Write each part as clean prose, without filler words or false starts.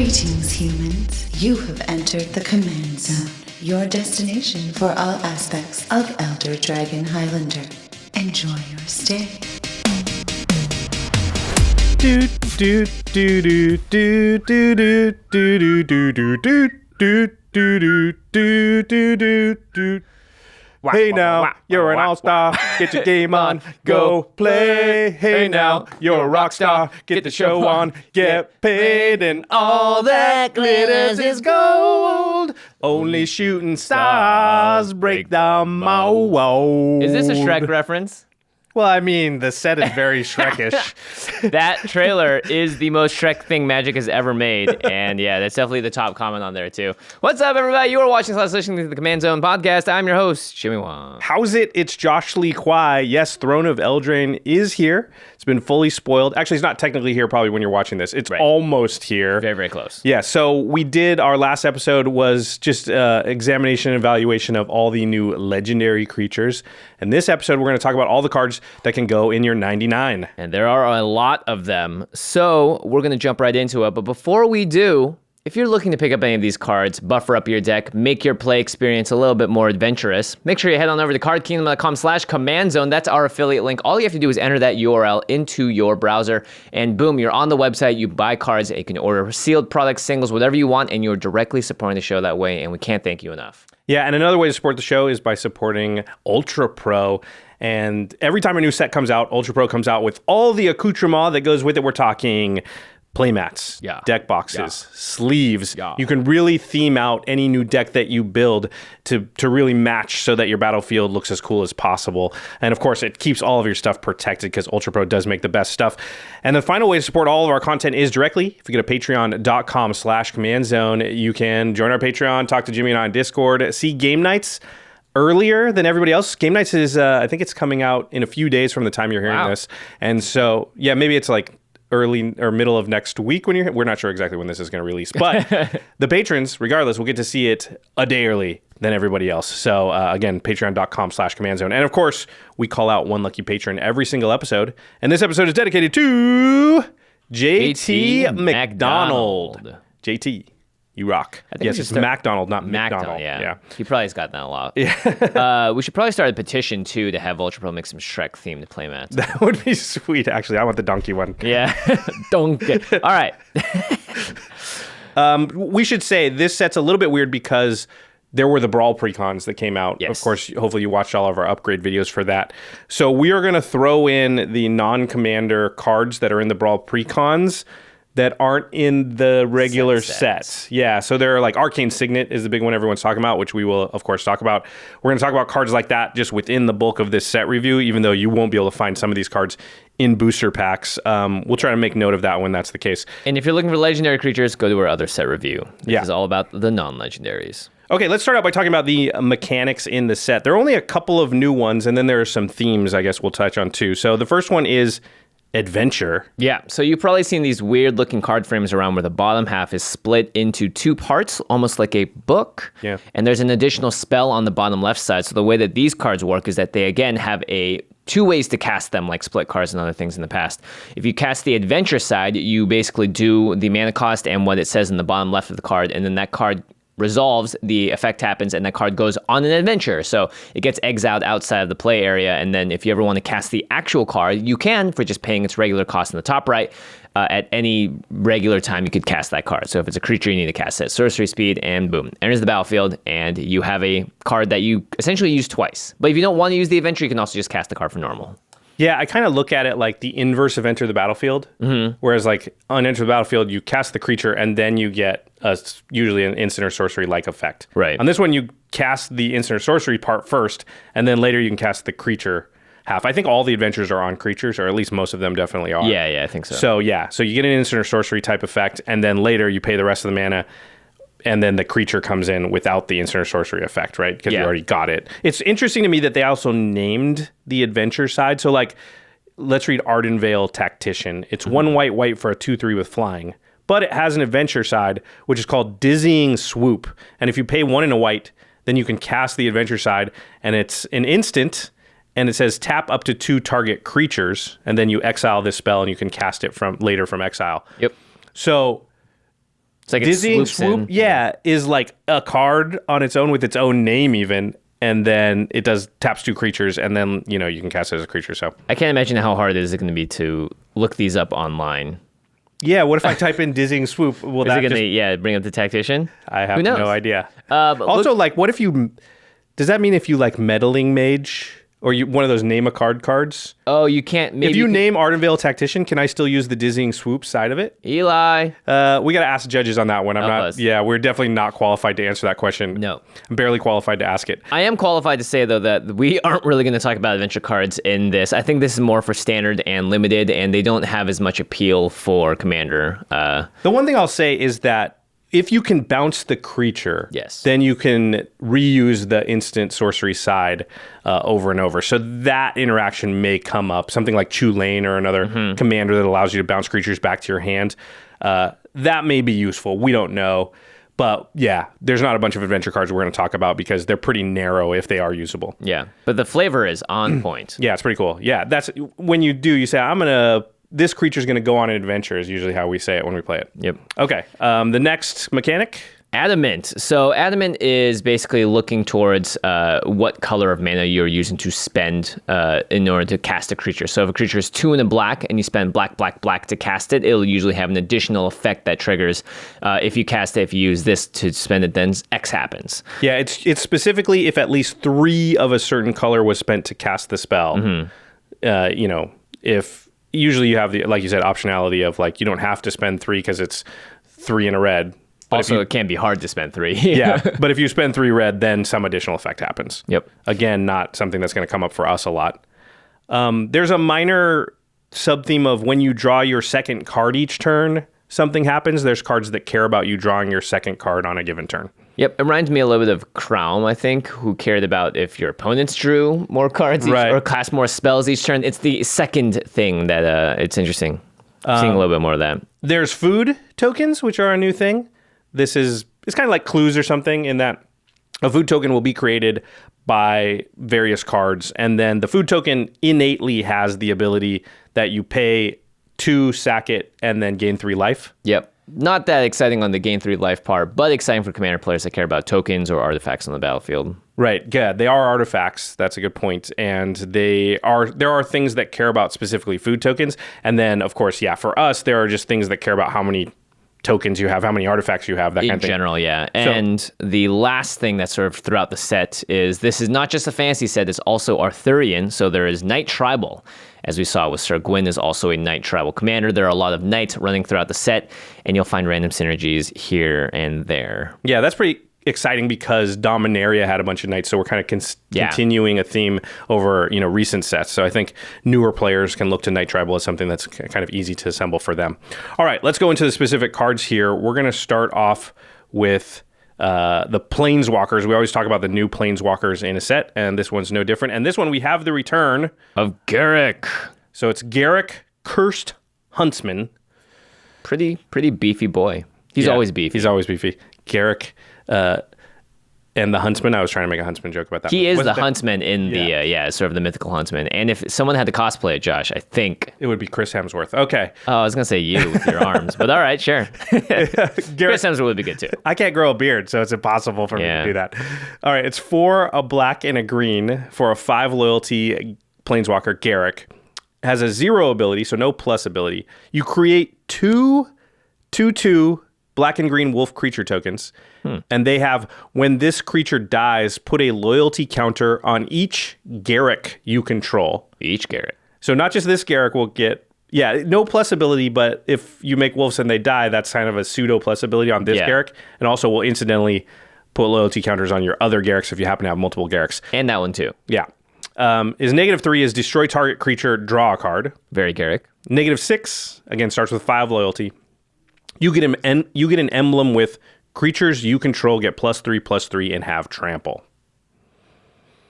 Greetings, humans. You have entered the Command Zone, your destination for all aspects of Elder Dragon Highlander. Enjoy your stay. Do do do do do do do do do do do do do do do do. Hey now, you're an all-star, get your game on, go play. Hey now, you're a rock star, get the show on, get paid, and all that glitters is gold. Only shooting stars break the mold. Is this a Shrek reference? Well, I mean, the set is very Shrekish. That trailer is the most Shrek thing Magic has ever made. And yeah, that's definitely the top comment on there too. What's up, everybody? You are watching / listening to the Command Zone podcast. I'm your host, Jimmy Wong. How's it? It's Josh Lee Kwai. Yes, Throne of Eldraine is here. It's been fully spoiled. Actually, it's not technically here probably when you're watching this. It's almost here. Very, very close. Yeah, so we did, our last episode was just examination and evaluation of all the new legendary creatures. And this episode, we're going to talk about all the cards that can go in your 99. And there are a lot of them. So we're going to jump right into it. But before we do, if you're looking to pick up any of these cards, buffer up your deck, make your play experience a little bit more adventurous, make sure you head on over to cardkingdom.com/commandzone. That's our affiliate link. All you have to do is enter that URL into your browser, and boom, you're on the website. You buy cards. You can order sealed products, singles, whatever you want, and you're directly supporting the show that way, and we can't thank you enough. Yeah, and another way to support the show is by supporting UltraPro. And every time a new set comes out, UltraPro comes out with all the accoutrement that goes with it. We're talking playmats, deck boxes, sleeves. You can really theme out any new deck that you build to really match so that your battlefield looks as cool as possible. And of course, it keeps all of your stuff protected because UltraPro does make the best stuff. And the final way to support all of our content is directly. If you go to patreon.com/commandzone, you can join our Patreon, talk to Jimmy and I on Discord, see game nights earlier than everybody else. Game nights is, I think it's coming out in a few days from the time you're hearing this. And so, yeah, maybe it's like early or middle of next week when we're not sure exactly when this is going to release, but the patrons, regardless, will get to see it a day early than everybody else. So again, patreon.com/commandzone. And of course, we call out one lucky patron every single episode. And this episode is dedicated to JT McDonald. JT. You rock. Yes, it's MacDonald, not McDonald. Yeah. He probably has gotten that a lot. Yeah. We should probably start a petition, too, to have UltraPro make some Shrek-themed playmats. That would be sweet, actually. I want the donkey one. Yeah. Donkey. All right. We should say this set's a little bit weird because there were the Brawl precons that came out. Yes. Of course, hopefully you watched all of our upgrade videos for that. So we are going to throw in the non-commander cards that are in the Brawl precons that aren't in the regular sets. Yeah, so they're like Arcane Signet is the big one everyone's talking about, which we will, of course, talk about. We're going to talk about cards like that just within the bulk of this set review, even though you won't be able to find some of these cards in booster packs. We'll try to make note of that when that's the case. And if you're looking for legendary creatures, go to our other set review. This is all about the non-legendaries. Okay, let's start out by talking about the mechanics in the set. There are only a couple of new ones, and then there are some themes I guess we'll touch on too. So the first one is Adventure. Yeah, so you've probably seen these weird looking card frames around where the bottom half is split into two parts, almost like a book. Yeah. And there's an additional spell on the bottom left side. So the way that these cards work is that they, again, have two ways to cast them, like split cards and other things in the past. If you cast the Adventure side, you basically do the mana cost and what it says in the bottom left of the card, and then that card resolves, the effect happens, and that card goes on an adventure. So it gets exiled outside of the play area, and then if you ever want to cast the actual card, you can for just paying its regular cost in the top right. At any regular time, you could cast that card. So if it's a creature, you need to cast it at sorcery speed, and boom, enters the battlefield, and you have a card that you essentially use twice. But if you don't want to use the adventure, you can also just cast the card for normal. Yeah, I kind of look at it like the inverse of Enter the Battlefield, whereas like on Enter the Battlefield, you cast the creature and then you get usually an instant or sorcery-like effect. Right. On this one, you cast the instant or sorcery part first, and then later you can cast the creature half. I think all the adventures are on creatures, or at least most of them definitely are. Yeah, I think so. So you get an instant or sorcery type effect, and then later you pay the rest of the mana, and then the creature comes in without the instant or sorcery effect, right? Because you already got it. It's interesting to me that they also named the adventure side. So like, let's read Ardenvale Tactician. It's 1 white for a 2/3 with flying. But it has an adventure side, which is called Dizzying Swoop. And if you pay 1 and a white, then you can cast the adventure side, and it's an instant, and it says tap up to 2 target creatures, and then you exile this spell, and you can cast it from exile. Yep. So It's like Dizzying it swoops Swoop, in. is like a card on its own with its own name even. And then it taps 2 creatures, and then, you can cast it as a creature, so. I can't imagine how hard it is going to be to look these up online. Yeah, what if I type in Dizzying Swoop? Will Is it going to, bring up the Tactician? I have no idea. Also, what if you... Does that mean if you like Meddling Mage, or one of those name a card cards? Oh, you can't... Maybe if you name Ardenvale Tactician, can I still use the Dizzying Swoop side of it? Eli. We got to ask the judges on that one. We're definitely not qualified to answer that question. No. I'm barely qualified to ask it. I am qualified to say, though, that we aren't really going to talk about adventure cards in this. I think this is more for standard and limited, and they don't have as much appeal for Commander. The one thing I'll say is that if you can bounce the creature, then you can reuse the instant sorcery side over and over. So that interaction may come up. Something like Chu Lane or another commander that allows you to bounce creatures back to your hand. That may be useful. We don't know. But yeah, there's not a bunch of adventure cards we're going to talk about because they're pretty narrow if they are usable. Yeah, but the flavor is on point. Yeah, it's pretty cool. Yeah, that's when you say, this creature's going to go on an adventure is usually how we say it when we play it. Yep. Okay. The next mechanic? Adamant. So Adamant is basically looking towards what color of mana you're using to spend in order to cast a creature. So if a creature is 2 and a black and you spend black to cast it, it'll usually have an additional effect that triggers. If you cast it, if you use this to spend it, then X happens. Yeah, it's specifically if at least 3 of a certain color was spent to cast the spell. If... Usually you have the, like you said, optionality of like, you don't have to spend 3 because it's 3 in a red. But also, it can be hard to spend 3. Yeah, but if you spend 3 red, then some additional effect happens. Yep. Again, not something that's going to come up for us a lot. There's a minor sub-theme of when you draw your second card each turn, something happens. There's cards that care about you drawing your second card on a given turn. Yep, it reminds me a little bit of Crown, I think, who cared about if your opponents drew more cards or cast more spells each turn. It's the second thing that it's interesting. Seeing a little bit more of that. There's food tokens, which are a new thing. It's kind of like clues or something in that a food token will be created by various cards, and then the food token innately has the ability that you pay 2, sack it, and then gain 3 life. Yep. Not that exciting on the gain 3 life part, but exciting for Commander players that care about tokens or artifacts on the battlefield. Right. Yeah, they are artifacts. That's a good point. And there are things that care about specifically food tokens. And then, of course, for us, there are just things that care about how many tokens you have, how many artifacts you have, that kind of thing. In general, yeah. And the last thing that's sort of throughout the set is this is not just a fantasy set, it's also Arthurian. So there is Knight Tribal. As we saw with Sir Gwyn is also a Knight Tribal commander. There are a lot of knights running throughout the set, and you'll find random synergies here and there. Yeah, that's pretty exciting because Dominaria had a bunch of knights, so we're kind of continuing a theme over recent sets. So I think newer players can look to Knight Tribal as something that's kind of easy to assemble for them. All right, let's go into the specific cards here. We're going to start off with the Planeswalkers. We always talk about the new Planeswalkers in a set, and this one's no different. And this one, we have the return of Garruk. So it's Garruk, Cursed Huntsman. Pretty beefy boy. He's always beefy. He's always beefy. Garruk and the Huntsman. I was trying to make a Huntsman joke about that. He is the Huntsman in the, sort of the mythical Huntsman. And if someone had to cosplay it, Josh, I think... It would be Chris Hemsworth. Okay. Oh, I was going to say you with your arms. But all right, sure. Chris Hemsworth would be good, too. I can't grow a beard, so it's impossible for me to do that. All right, it's 4, a black, and a green for a 5 loyalty Planeswalker, Garruk. Has a 0 ability, so no plus ability. You create 2 black and green wolf creature tokens. And they have, when this creature dies, put a loyalty counter on each Garruk you control. Each Garruk. So not just this Garruk will get, no plus ability, but if you make wolves and they die, that's kind of a pseudo plus ability on this Garruk. And also will incidentally put loyalty counters on your other Garruks if you happen to have multiple Garruks. And that one too. Yeah. Is -3 is destroy target creature, draw a card. Very Garruk. -6, again, starts with 5 loyalty. You get an emblem with creatures you control get +3/+3 and have trample.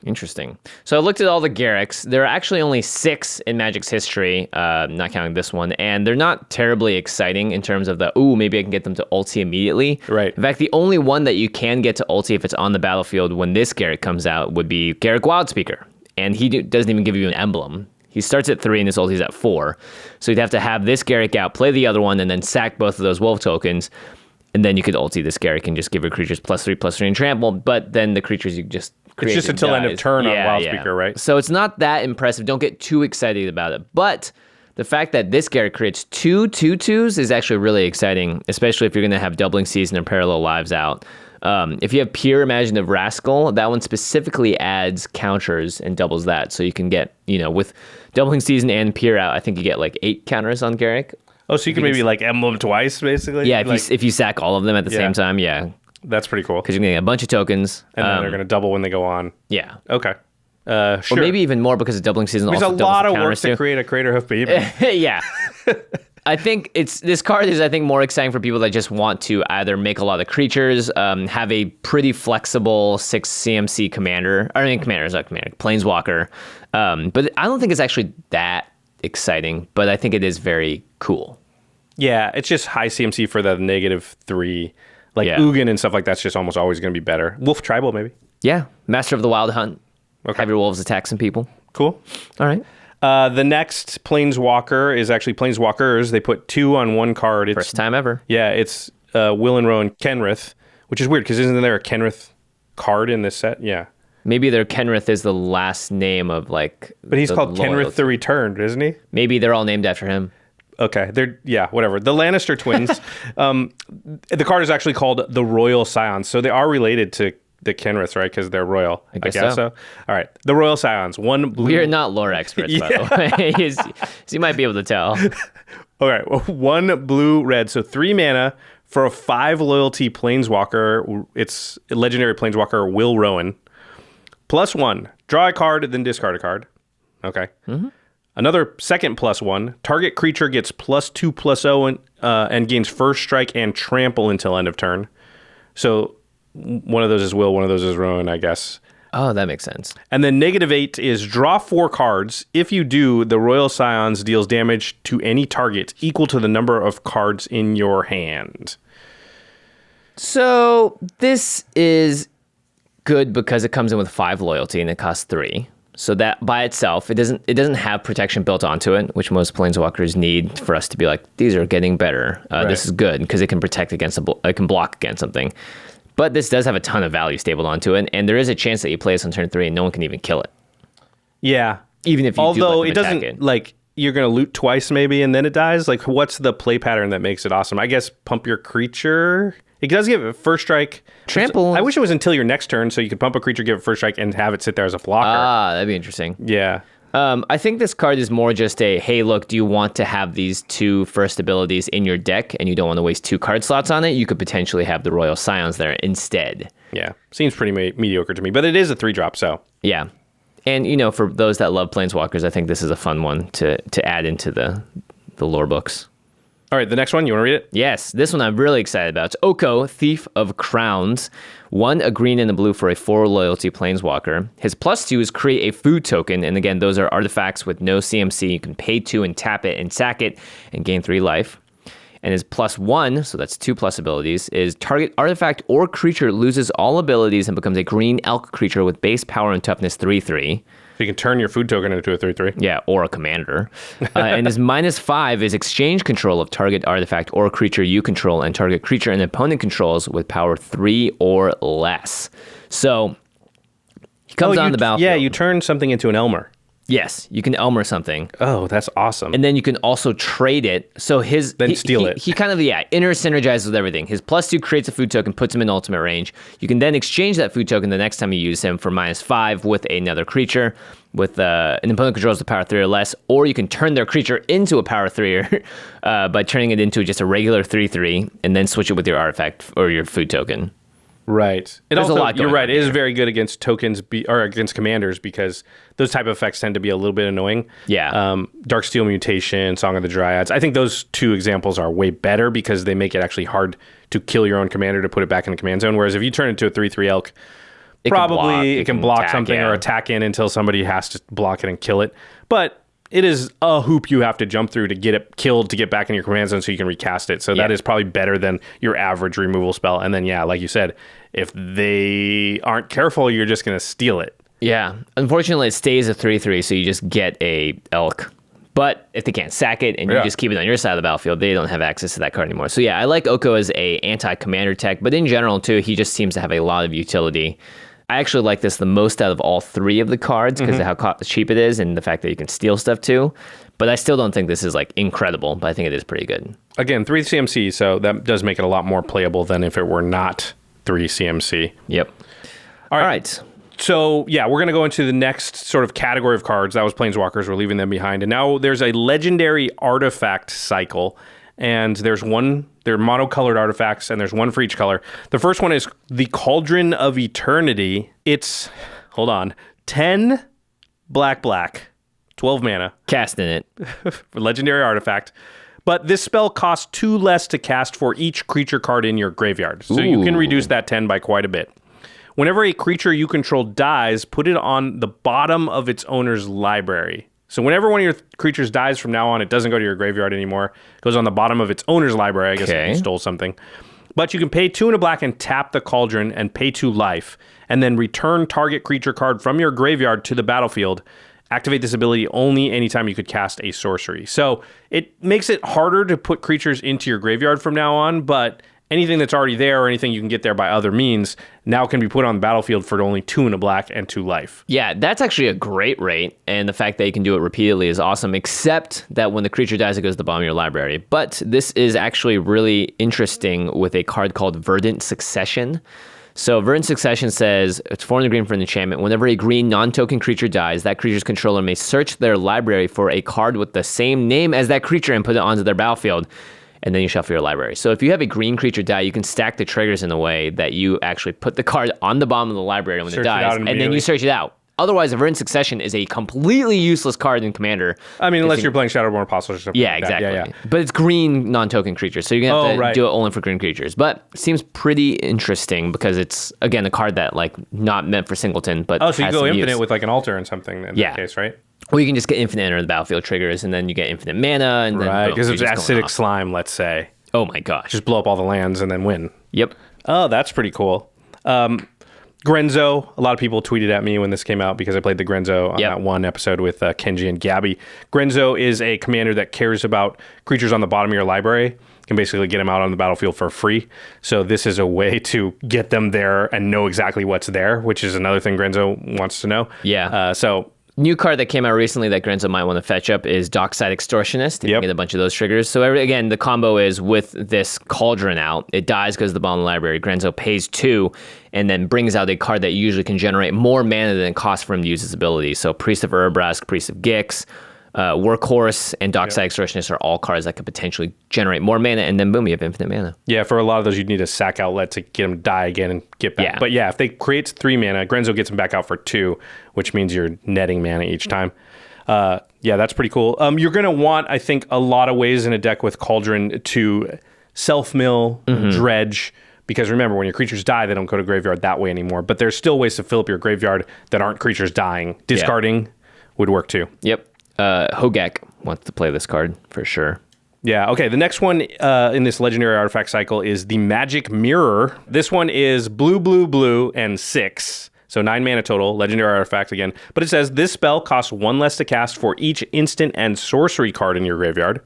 Interesting. So I looked at all the Garruks. There are actually only 6 in Magic's history, not counting this one, and they're not terribly exciting in terms of maybe I can get them to ulti immediately. Right. In fact, the only one that you can get to ulti if it's on the battlefield when this Garruk comes out would be Garruk Wildspeaker, and he doesn't even give you an emblem. He starts at 3 and his ulti's at 4. So you'd have to have this Garruk out, play the other one, and then sack both of those wolf tokens. And then you could ulti this Garrick and just give your creatures +3/+3 and trample, but then the creatures you just create. It's just until end of turn on Wildspeaker, right? So it's not that impressive. Don't get too excited about it. But the fact that this Garrick creates 2/2/2s is actually really exciting, especially if you're going to have Doubling Season or Parallel Lives out. If you have Pure Imaginative Rascal, that one specifically adds counters and doubles that. So you can get, with Doubling Season and Pure out, I think you get like 8 counters on Garrick. Oh, so you can maybe like emblem twice, basically? Yeah, if you sack all of them at the same time, yeah. That's pretty cool. Because you're going to get a bunch of tokens. And then they're going to double when they go on. Yeah. Okay. Sure. Or maybe even more because of Doubling Season. There's also a lot of work counters to create a Craterhoof Baby. Yeah. I think this card is, more exciting for people that just want to either make a lot of creatures, have a pretty flexible 6 CMC commander. I mean, commander is not commander, Planeswalker. But I don't think it's actually that exciting, but I think it is very cool. Yeah, it's just high CMC for the -3. Like Ugin and stuff like that's just almost always going to be better. Wolf Tribal, maybe? Yeah. Master of the Wild Hunt. Okay. Have your wolves attack some people. Cool. All right. The next Planeswalker is actually Planeswalkers. They put 2 on one card. First time ever. Yeah, it's Will and Rowan Kenrith, which is weird because isn't there a Kenrith card in this set? Yeah. Maybe their Kenrith is the last name of like. But he's called Kenrith the Returned, isn't he? Maybe they're all named after him. Okay, whatever. The Lannister twins. The card is actually called the Royal Scions, so they are related to the Kenriths, right? Because they're royal. I guess so. All right, the Royal Scions. One blue. We are not lore experts, by the way. So you might be able to tell. All right, 1 blue red, so 3 mana for a 5 loyalty Planeswalker. It's a legendary Planeswalker, Will Rowan. +1, draw a card, then discard a card. Okay. Mm-hmm. Another second +1. Target creature gets +2/+0 and gains first strike and trample until end of turn. So one of those is Will, one of those is Rowan, I guess. Oh, that makes sense. And then -8 is draw 4 cards. If you do, the Royal Scions deals damage to any target equal to the number of cards in your hand. So this is good because it comes in with 5 loyalty and it costs 3. So that by itself, it doesn't have protection built onto it, which most Planeswalkers need for us to be like, these are getting better. Right. This is good because it can protect against it can block against something. But this does have a ton of value stapled onto it, and there is a chance that you play this on turn 3 and no one can even kill it. Yeah. Even if you although do it doesn't it. like you're gonna loot twice maybe and then it dies. Like what's the play pattern that makes it awesome? I guess pump your creature. It does give it first strike. Trample. I wish it was until your next turn so you could pump a creature, give it first strike, and have it sit there as a blocker. Ah, that'd be interesting. Yeah. I think this card is more just a, hey, look, do you want to have these 2 first abilities in your deck and you don't want to waste 2 card slots on it? You could potentially have the Royal Scions there instead. Yeah. Seems pretty mediocre to me, but it is a 3-drop, so. Yeah. And, for those that love Planeswalkers, I think this is a fun one to add into the lore books. All right, the next one, you want to read it? Yes, this one I'm really excited about. It's Oko, Thief of Crowns. 1, a green and a blue for a 4 loyalty Planeswalker. His +2 is create a food token. And again, those are artifacts with no CMC. You can pay 2 and tap it and sack it and gain 3 life. And his +1, so that's 2+ abilities, is target artifact or creature loses all abilities and becomes a green elk creature with base power and toughness 3/3. So you can turn your food token into a 3/3. Yeah, or a commander. And his -5 is exchange control of target artifact or creature you control and target creature and opponent controls with power 3 or less. So he comes on the battlefield. Yeah, you turn something into an Elmer. Yes, you can Elmer something. Oh, that's awesome. And then you can also trade it. So steal it. He kind of, inner synergizes with everything. His +2 creates a food token, puts him in ultimate range. You can then exchange that food token the next time you use him for -5 with another creature with an opponent controls the power 3 or less, or you can turn their creature into a power 3 by turning it into just a regular 3/3 and then switch it with your artifact or your food token. Right. There's a lot going you're right. on It is here. very good against tokens or against commanders because those type of effects tend to be a little bit annoying. Yeah. Darksteel Mutation, Song of the Dryads. I think those 2 examples are way better because they make it actually hard to kill your own commander to put it back in the command zone. Whereas if you turn it into a 3/3 elk, it can block attack, something or attack in until somebody has to block it and kill it. But it is a hoop you have to jump through to get it killed to get back in your command zone so you can recast it. So that is probably better than your average removal spell. And then, like you said, if they aren't careful, you're just going to steal it. Yeah. Unfortunately, it stays a 3/3, so you just get a elk. But if they can't sack it and you just keep it on your side of the battlefield, they don't have access to that card anymore. So yeah, I like Oko as a anti-commander tech, but in general too, he just seems to have a lot of utility. I actually like this the most out of all three of the cards because of how cheap it is and the fact that you can steal stuff too. But I still don't think this is like incredible, but I think it is pretty good. Again, 3 CMC, so that does make it a lot more playable than if it were not 3 CMC. Yep. All right. So, yeah, we're going to go into the next sort of category of cards. That was Planeswalkers. We're leaving them behind. And now there's a legendary artifact cycle. And there's one, they're monocolored artifacts, and there's one for each color. The first one is the Cauldron of Eternity. It's, 10 black, 12 mana. Casting it. Legendary artifact. But this spell costs 2 less to cast for each creature card in your graveyard. So you can reduce that 10 by quite a bit. Whenever a creature you control dies, put it on the bottom of its owner's library. So whenever one of your creatures dies from now on, it doesn't go to your graveyard anymore. It goes on the bottom of its owner's library. I guess if you stole something. But you can pay 2 and a black and tap the Cauldron and pay 2 life. And then return target creature card from your graveyard to the battlefield. Activate this ability only anytime you could cast a sorcery. So it makes it harder to put creatures into your graveyard from now on, but anything that's already there or anything you can get there by other means now can be put on the battlefield for only 2 and a black and 2 life. Yeah, that's actually a great rate, and the fact that you can do it repeatedly is awesome, except that when the creature dies, it goes to the bottom of your library. But this is actually really interesting with a card called Verdant Succession. So Verdant Succession says, it's 4 in the green for an enchantment. Whenever a green non-token creature dies, that creature's controller may search their library for a card with the same name as that creature and put it onto their battlefield. And then you shuffle your library. So if you have a green creature die, you can stack the triggers in a way that you actually put the card on the bottom of the library when it dies, and then you search it out. Otherwise, a Verdant Succession is a completely useless card in Commander. I mean, unless you're playing Shadowborn Apostles or something. Yeah, like exactly. That. Yeah. But it's green non-token creatures, so you're going to have to do it only for green creatures. But it seems pretty interesting because it's, again, a card that, like, not meant for singleton, but so you go infinite with, like, an altar and something in that case, right? Or you can just get infinite enter the battlefield triggers, and then you get infinite mana, and then because it's acidic slime, let's say. Oh my gosh. Just blow up all the lands and then win. Yep. Oh, that's pretty cool. Grenzo, a lot of people tweeted at me when this came out because I played the Grenzo on that one episode with Kenji and Gabby. Grenzo is a commander that cares about creatures on the bottom of your library. You can basically get them out on the battlefield for free. So this is a way to get them there and know exactly what's there, which is another thing Grenzo wants to know. Yeah. New card that came out recently that Grenzo might want to fetch up is Dockside Extortionist. You can get a bunch of those triggers. So again, the combo is with this Cauldron out. It dies because of the bottom of the library. Grenzo pays 2 and then brings out a card that usually can generate more mana than it costs for him to use his ability. So Priest of Urabrask, Priest of Gix, Workhorse, and Dockside Extortionist are all cards that could potentially generate more mana, and then boom, you have infinite mana. Yeah, for a lot of those, you'd need a sack outlet to get them to die again and get back. Yeah. But yeah, if they create 3 mana, Grenzo gets them back out for 2, which means you're netting mana each time. Yeah, that's pretty cool. You're going to want, I think, a lot of ways in a deck with Cauldron to self-mill, dredge, because remember, when your creatures die, they don't go to graveyard that way anymore. But there's still ways to fill up your graveyard that aren't creatures dying. Discarding would work too. Yep. Hogak wants to play this card for sure. Yeah, okay. The next one in this legendary artifact cycle is the Magic Mirror. This one is blue, and 6. So 9 mana total, legendary artifact again. But it says this spell costs 1 less to cast for each instant and sorcery card in your graveyard.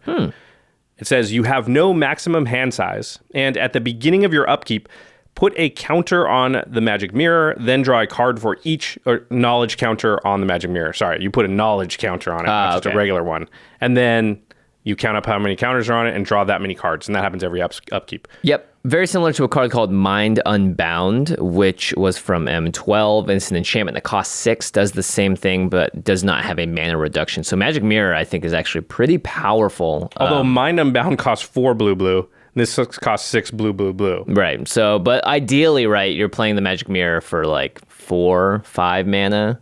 It says you have no maximum hand size. And at the beginning of your upkeep, put a counter on the Magic Mirror, then draw a card for each knowledge counter on the Magic Mirror. Sorry, you put a knowledge counter on it, not just a regular one. And then you count up how many counters are on it and draw that many cards. And that happens every upkeep. Yep. Very similar to a card called Mind Unbound, which was from M12. It's an enchantment that costs 6, does the same thing, but does not have a mana reduction. So Magic Mirror, I think, is actually pretty powerful. Although Mind Unbound costs 4 blue. This costs 6 blue. Right. So, but ideally, right, you're playing the Magic Mirror for like 4, 5 mana.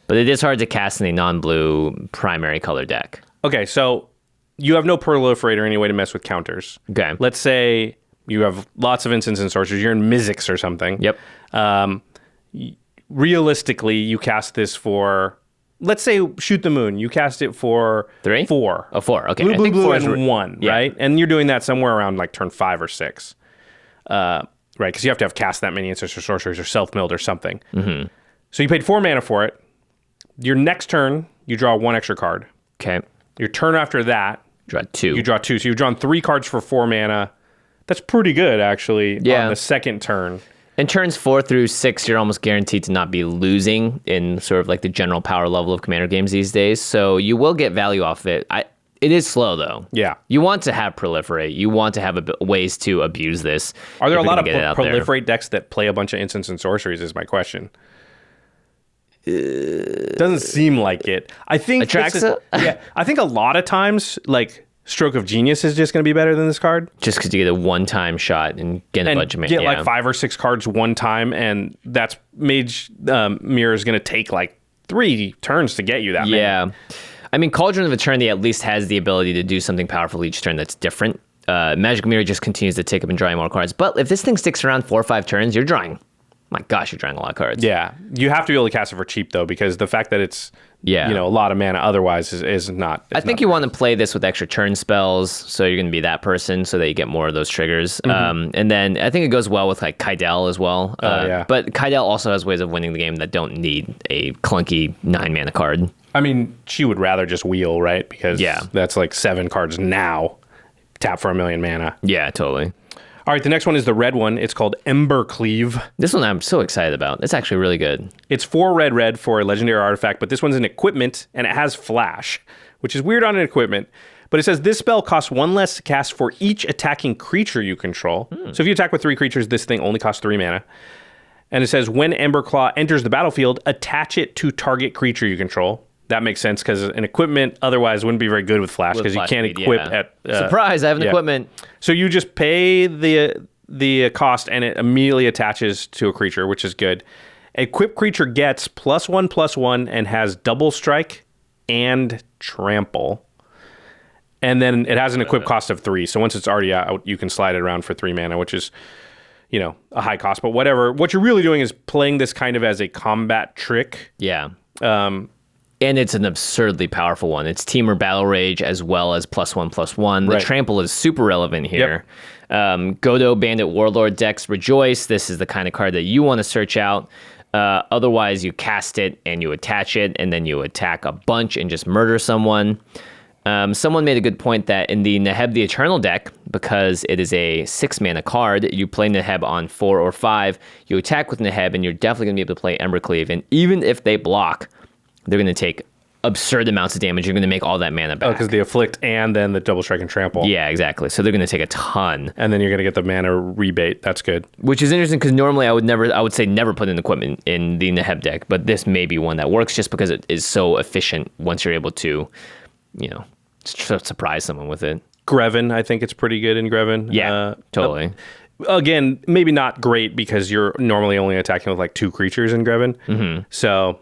But it is hard to cast in a non-blue primary color deck. Okay, so you have no Proliferator anyway to mess with counters. Okay. Let's say you have lots of instants and sorcerers. You're in Mizzix or something. Yep. Realistically, you cast this for... Let's say Shoot the Moon. You cast it for 3? 4. Oh, 4. Okay. Blue, and 1, right? And you're doing that somewhere around like turn 5 or 6. Right, because you have to have cast that many instants or sorceries or self-milled or something. So you paid 4 mana for it. Your next turn, you draw 1 extra card. Okay. Your turn after that, Draw 2. you draw 2. So you've drawn 3 cards for 4 mana. That's pretty good, actually, on the second turn. In turns 4 through 6, you're almost guaranteed to not be losing in sort of like the general power level of Commander games these days. So you will get value off of it. It is slow, though. Yeah. You want to have proliferate. You want to have ways to abuse this. Are there a lot of proliferate decks that play a bunch of instants and sorceries is my question. Doesn't seem like it. I think Atraxa? I think a lot of times, like, Stroke of Genius is just going to be better than this card. Just because you get a one-time shot and get a bunch of mana. Get like 5 or 6 cards one time, and that's Mage Mirror is going to take like 3 turns to get you that many. Yeah. I mean, Cauldron of Eternity at least has the ability to do something powerful each turn that's different. Magic Mirror just continues to take up and draw more cards. But if this thing sticks around 4 or 5 turns, you're drawing. My gosh, you're drawing a lot of cards. Yeah. You have to be able to cast it for cheap, though, because the fact that it's a lot of mana otherwise is not. I think you want to play this with extra turn spells, so you're going to be that person so that you get more of those triggers. And then I think it goes well with like Kaidel as well. But Kaidel also has ways of winning the game that don't need a clunky 9 mana card. I mean, she would rather just wheel, right? Because that's like 7 cards now. Tap for 1,000,000 mana. Yeah, totally. All right, the next one is the red one. It's called Ember Cleave. This one I'm so excited about. It's actually really good. It's 4 red for a legendary artifact, but this one's an equipment, and it has flash, which is weird on an equipment. But it says this spell costs 1 less to cast for each attacking creature you control. So if you attack with 3 creatures, this thing only costs 3 mana. And it says when Ember Claw enters the battlefield, attach it to target creature you control. That makes sense because an equipment otherwise wouldn't be very good with flash because you can't equip at... Surprise, I have an equipment. So you just pay the cost and it immediately attaches to a creature, which is good. Equipped creature gets +1/+1 and has double strike and trample. And then it has an equip cost of 3. So once it's already out, you can slide it around for 3 mana, which is, a high cost. But whatever. What you're really doing is playing this kind of as a combat trick. Yeah. And it's an absurdly powerful one. It's Temur Battle Rage as well as +1/+1. The trample is super relevant here. Godot Bandit Warlord decks rejoice. This is the kind of card that you want to search out. Otherwise, you cast it and you attach it, and then you attack a bunch and just murder someone. Someone made a good point that in the Neheb the Eternal deck, because it is a 6 mana card, you play Neheb on 4 or 5, you attack with Neheb, and you're definitely going to be able to play Ember Cleave. And even if they block, they're going to take absurd amounts of damage. You're going to make all that mana back. Oh, because the afflict and then the double strike and trample. Yeah, exactly. So they're going to take a ton. And then you're going to get the mana rebate. That's good. Which is interesting because normally I would say never put in equipment in the Neheb deck, but this may be one that works just because it is so efficient once you're able to, surprise someone with it. Greven, I think it's pretty good in Greven. Yeah, totally. Again, maybe not great because you're normally only attacking with like 2 creatures in Greven. Mm-hmm. So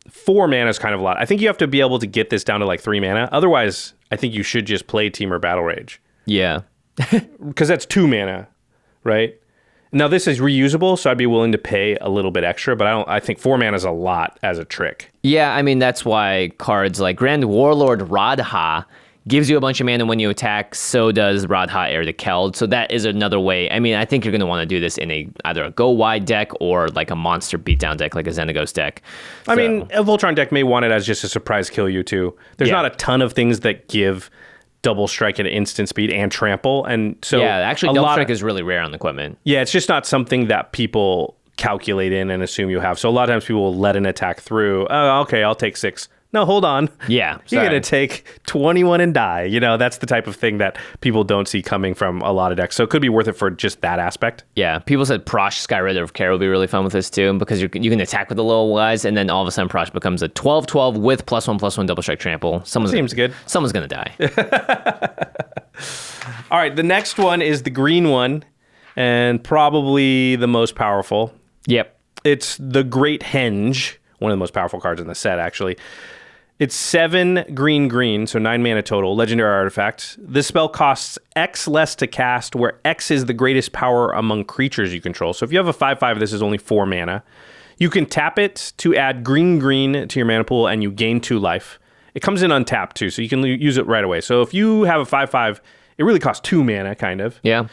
4 mana is kind of a lot. I think you have to be able to get this down to like 3 mana. Otherwise, I think you should just play Temur Battle Rage. Yeah. Because that's 2 mana, right? Now, this is reusable, so I'd be willing to pay a little bit extra, but I think 4 mana is a lot as a trick. Yeah, I mean, that's why cards like Grand Warlord Radha gives you a bunch of mana when you attack. So does Radha Heir to Keld. So that is another way. I mean, I think you're going to want to do this in either a go wide deck or like a monster beatdown deck, like a Xenagos deck. I mean, a Voltron deck may want it as just a surprise kill you too. There's not a ton of things that give double strike at instant speed and trample, and so actually double strike is really rare on the equipment. Yeah, it's just not something that people calculate in and assume you have. So a lot of times people will let an attack through. Oh, okay, I'll take 6. No, hold on. Yeah, you're going to take 21 and die. That's the type of thing that people don't see coming from a lot of decks. So it could be worth it for just that aspect. Yeah, people said Prosh Skyrider of Care would be really fun with this too, because you can attack with the little guys, and then all of a sudden Prosh becomes a 12/12 with +1/+1 double strike trample. Seems good. Someone's going to die. All right, the next one is the green one, and probably the most powerful. Yep. It's the Great Henge, one of the most powerful cards in the set, actually. It's 7 green, so 9 mana total, legendary artifact. This spell costs X less to cast, where X is the greatest power among creatures you control. So if you have a 5/5, this is only 4 mana. You can tap it to add green to your mana pool, and you gain 2 life. It comes in untapped, too, so you can use it right away. So if you have a 5/5, it really costs 2 mana, kind of. Yeah.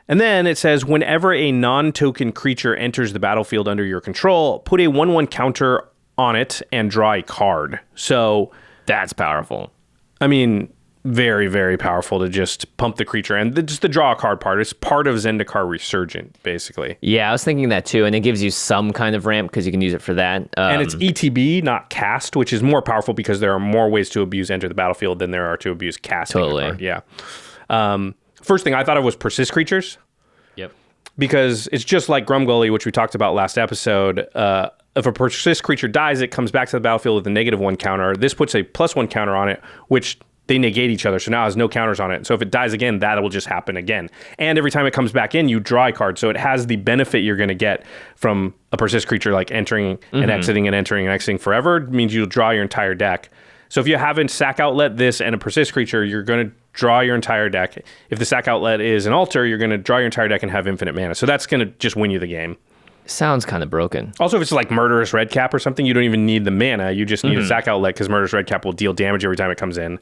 And then it says, whenever a non-token creature enters the battlefield under your control, put a 1/1 counter on it and draw a card. So that's powerful. I mean, very, very powerful to just pump the creature. And just the draw a card part, it's part of Zendikar Resurgent, basically. Yeah, I was thinking that too. And it gives you some kind of ramp because you can use it for that. And it's ETB, not cast, which is more powerful because there are more ways to abuse Enter the Battlefield than there are to abuse casting a card. Yeah. First thing I thought of was Persist creatures. Yep. Because it's just like Grumgully, which we talked about last episode. If a Persist creature dies, it comes back to the battlefield with a -1 counter. This puts a +1 counter on it, which they negate each other. So now it has no counters on it. So if it dies again, that will just happen again. And every time it comes back in, you draw a card. So it has the benefit you're going to get from a Persist creature, like entering and exiting and entering and exiting forever. It means you'll draw your entire deck. So if you have a sack outlet, this, and a Persist creature, you're going to draw your entire deck. If the sack outlet is an altar, you're going to draw your entire deck and have infinite mana. So that's going to just win you the game. Sounds kind of broken. Also, if it's like Murderous Redcap or something, you don't even need the mana. You just need a sack outlet because Murderous Redcap will deal damage every time it comes in.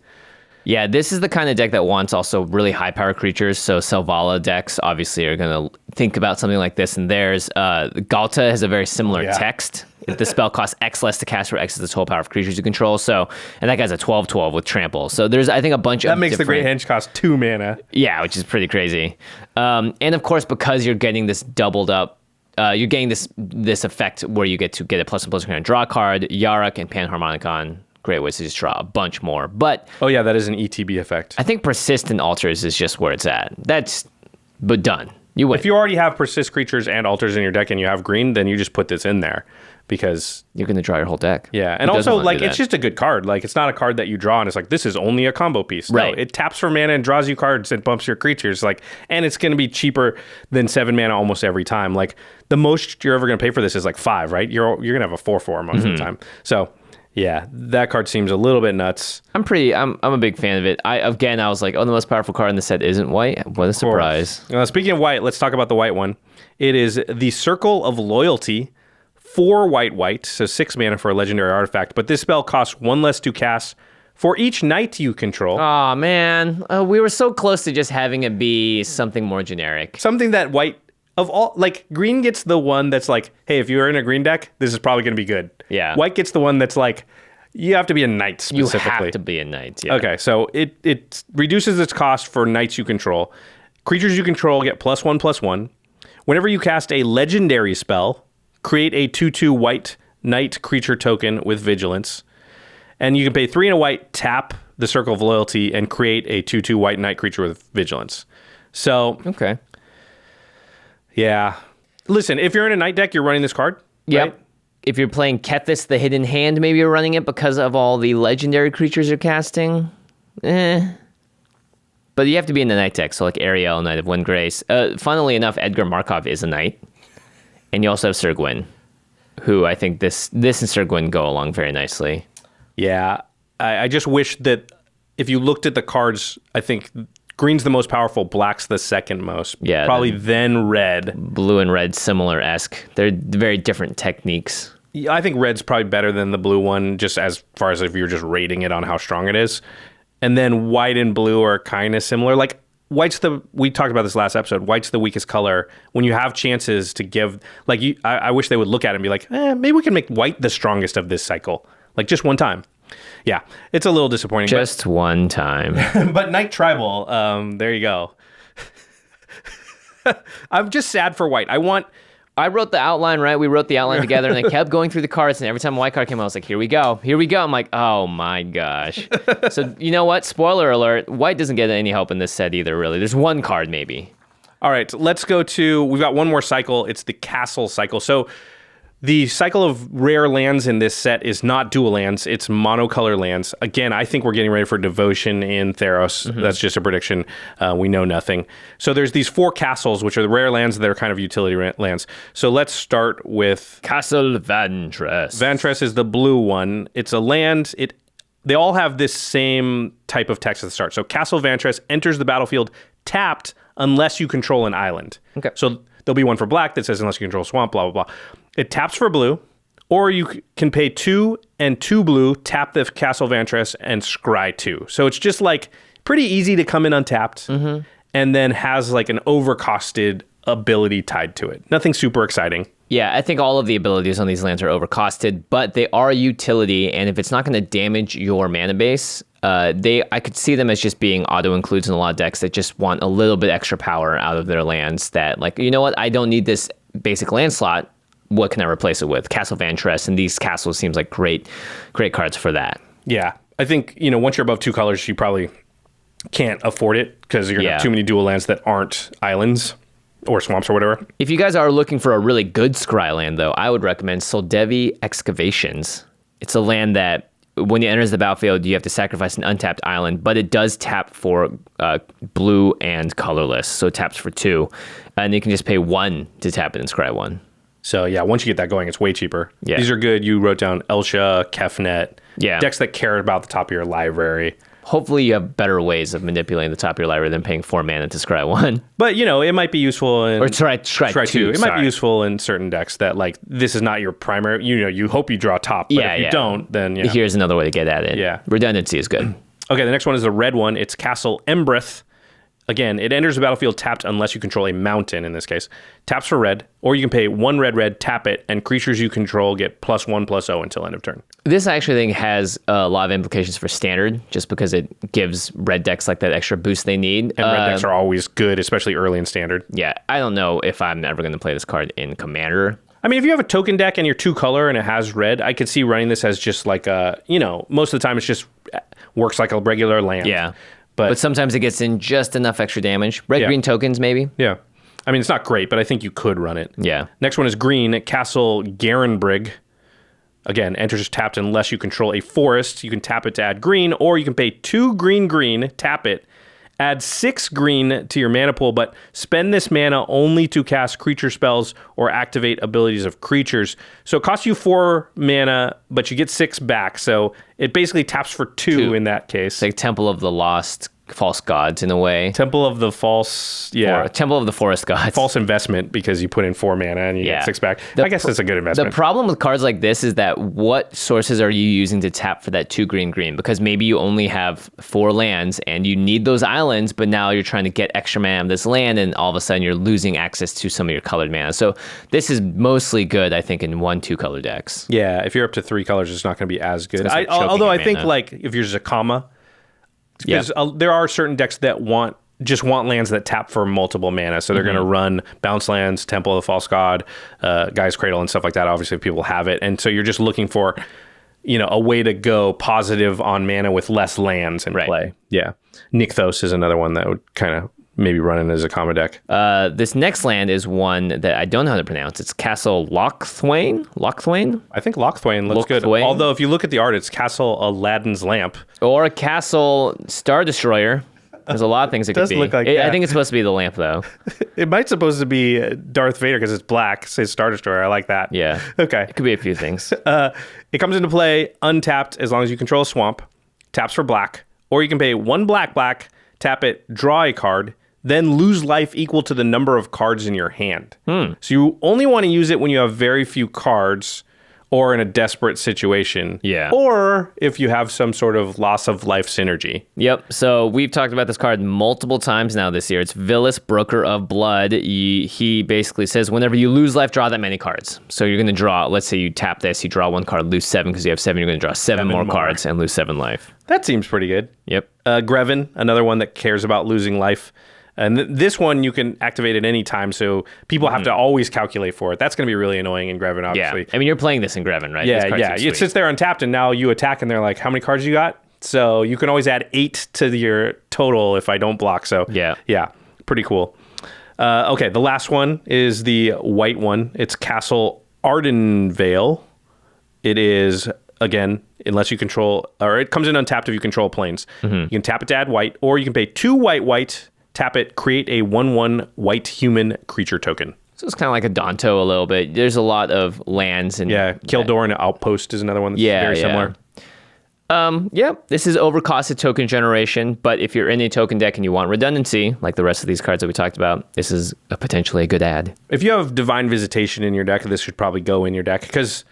Yeah, this is the kind of deck that wants also really high power creatures. So Selvala decks obviously are going to think about something like this. And theirs, Galta has a very similar text. If the spell costs X less to cast for X is the total power of creatures you control. So, and that guy's a 12/12 with trample. So there's, I think, a bunch of that makes the Great Henge cost 2 mana. Yeah, which is pretty crazy. And of course, because you're getting this doubled up, you're getting this effect where you get to get a +1/+1 kind of draw card. Yarok and Panharmonicon. Great ways to just draw a bunch more. But oh yeah, that is an ETB effect. I think Persistent Altars is just where it's at. But done. You win. If you already have Persist creatures and altars in your deck and you have green, then you just put this in there because you're going to draw your whole deck. Yeah, and also like it's just a good card. Like it's not a card that you draw and it's like this is only a combo piece. Right. No, it taps for mana and draws you cards and bumps your creatures. Like, and it's going to be cheaper than 7 mana almost every time. Like the most you're ever going to pay for this is like 5, right? You're going to have a 4/4 most of the time. So. Yeah, that card seems a little bit nuts. I'm a big fan of it. I was like, oh, the most powerful card in the set isn't white. What a surprise. Speaking of white, let's talk about the white one. It is the Circle of Loyalty, 4 white, so 6 mana for a legendary artifact. But this spell costs 1 less to cast for each knight you control. Oh man, we were so close to just having it be something more generic. Something that white of all, like green gets the one that's like, hey, if you're in a green deck, this is probably going to be good. Yeah. White gets the one that's like, you have to be a knight specifically. You have to be a knight, yeah. Okay, so it reduces its cost for knights you control. Creatures you control get +1/+1. Whenever you cast a legendary spell, create a 2/2 white knight creature token with vigilance. And you can pay 3 and a white, tap the Circle of Loyalty, and create a 2/2 white knight creature with vigilance. So, okay. Yeah. Listen, if you're in a knight deck, you're running this card. Yep. Right? If you're playing Kethis the Hidden Hand, maybe you're running it because of all the legendary creatures you're casting. But you have to be in the knight deck, so like Ariel, Knight of Windgrace. Funnily enough, Edgar Markov is a knight. And you also have Sir Gwyn, who I think this and Sir Gwyn go along very nicely. Yeah. I just wish that if you looked at the cards, I think green's the most powerful, black's the second most. Yeah. Probably then red. Blue and red similar-esque. They're very different techniques. Yeah, I think red's probably better than the blue one, just as far as if you're just rating it on how strong it is. And then white and blue are kind of similar. Like we talked about this last episode, white's the weakest color. When you have chances to give, like I wish they would look at it and be like, maybe we can make white the strongest of this cycle. Like just one time. Yeah, it's a little disappointing. Just one time. But Knight Tribal, there you go. I'm just sad for white. I wrote the outline, right? We wrote the outline together, and I kept going through the cards, and every time a white card came out, I was like, here we go. I'm like, oh my gosh. So you know what? Spoiler alert, white doesn't get any help in this set either, really. There's one card, maybe. All right, let's go to, we've got one more cycle. It's the Castle cycle. So the cycle of rare lands in this set is not dual lands, it's monocolor lands. Again, I think we're getting ready for Devotion in Theros. Mm-hmm. That's just a prediction. We know nothing. So there's these 4 castles, which are the rare lands that are kind of utility lands. So let's start with Castle Ventris. Ventris is the blue one. It's a land. They all have this same type of text at the start. So Castle Ventris enters the battlefield tapped unless you control an island. Okay. So there'll be one for black that says unless you control swamp, blah, blah, blah. It taps for blue, or you can pay 2 and 2 blue, tap the Castle Ventris, and scry 2. So it's just like pretty easy to come in untapped, and then has like an overcosted ability tied to it. Nothing super exciting. Yeah, I think all of the abilities on these lands are overcosted, but they are utility, and if it's not going to damage your mana base, I could see them as just being auto includes in a lot of decks that just want a little bit extra power out of their lands. That like, you know what, I don't need this basic land slot. What can I replace it with? Castle Ventris, and these castles seems like great cards for that. Yeah, I think once you're above 2 colors, you probably can't afford it because you're gonna have too many dual lands that aren't islands or swamps or whatever. If you guys are looking for a really good scry land, though, I would recommend Soldevi Excavations. It's a land that when it enters the battlefield, you have to sacrifice an untapped island, but it does tap for blue and colorless, so it taps for 2, and you can just pay 1 to tap it and scry 1. So yeah, once you get that going, it's way cheaper. Yeah. These are good. You wrote down Elsha, Kefnet, Yeah. decks that care about the top of your library. Hopefully you have better ways of manipulating the top of your library than paying 4 mana to scry 1. But it might be useful in Or scry 2. It might be useful in certain decks that like this is not your primary. You hope you draw top, but if you don't, then Here's another way to get at it. Yeah. Redundancy is good. Okay, the next one is the red one. It's Castle Emberth. Again, it enters the battlefield tapped unless you control a mountain in this case. Taps for red, or you can pay 1 red, tap it, and creatures you control get +1/+0 until end of turn. This I actually think has a lot of implications for standard, just because it gives red decks like that extra boost they need. And red decks are always good, especially early in standard. Yeah, I don't know if I'm ever going to play this card in Commander. I mean, if you have a token deck and you're 2 color and it has red, I could see running this as just like most of the time it's just works like a regular land. Yeah. But sometimes it gets in just enough extra damage. Red-green tokens, maybe? Yeah. I mean, it's not great, but I think you could run it. Yeah. Next one is green, Castle Garenbrig. Again, enters tapped unless you control a forest. You can tap it to add green, or you can pay 2 green, tap it, add 6 green to your mana pool, but spend this mana only to cast creature spells or activate abilities of creatures. So it costs you 4 mana, but you get 6 back. So it basically taps for 2 in that case. It's like Temple of the Lost False Gods in a way. Temple of the False, Temple of the Forest Gods. False investment because you put in 4 mana and you get 6 back. I guess that's a good investment. The problem with cards like this is that what sources are you using to tap for that 2 green? Because maybe you only have 4 lands and you need those islands, but now you're trying to get extra mana of this land and all of a sudden you're losing access to some of your colored mana. So this is mostly good, I think, in 1-2 color decks. Yeah, if you're up to 3 colors, it's not going to be as good. Although I think like if you're Zakama, because there are certain decks that want lands that tap for multiple mana. So they're going to run bounce lands, Temple of the False God, Gaia's Cradle, and stuff like that. Obviously, if people have it. And so you're just looking for, a way to go positive on mana with less lands in play. Yeah. Nykthos is another one that would kind of maybe run in as a comma deck. This next land is one that I don't know how to pronounce. It's Castle Lochthwain? I think Lochthwain looks good. Although if you look at the art, it's Castle Aladdin's Lamp. Or Castle Star Destroyer. There's a lot of things it could be. Look like I think it's supposed to be the lamp, though. It might supposed to be Darth Vader because it's black. Says Star Destroyer. I like that. Yeah. Okay. It could be a few things. It comes into play untapped as long as you control a swamp. Taps for black. Or you can pay 1 black, tap it, draw a card, then lose life equal to the number of cards in your hand. So you only want to use it when you have very few cards or in a desperate situation. Yeah. Or if you have some sort of loss of life synergy. Yep. So we've talked about this card multiple times now this year. It's Vilis, Broker of Blood. He basically says whenever you lose life, draw that many cards. So you're going to draw, let's say you tap this, you draw 1 card, lose 7 because you have 7. You're going to draw 7 more cards and lose 7 life. That seems pretty good. Yep. Greven, another one that cares about losing life. And this one you can activate at any time, so people have to always calculate for it. That's going to be really annoying in Greven, obviously. Yeah, I mean, you're playing this in Greven, right? Yeah. It sits there untapped, and now you attack, and they're like, how many cards you got? So you can always add 8 to your total if I don't block. So yeah, pretty cool. Okay, the last one is the white one. It's Castle Ardenvale. It is, again, unless you control, or it comes in untapped if you control planes. You can tap it to add white, or you can pay 2 white, tap it, create a 1/1 white human creature token. So it's kind of like a Danto a little bit. There's a lot of lands. And Kildor and Outpost is another one that's very similar. This is overcosted token generation, but if you're in a token deck and you want redundancy, like the rest of these cards that we talked about, this is potentially a good add. If you have Divine Visitation in your deck, this should probably go in your deck because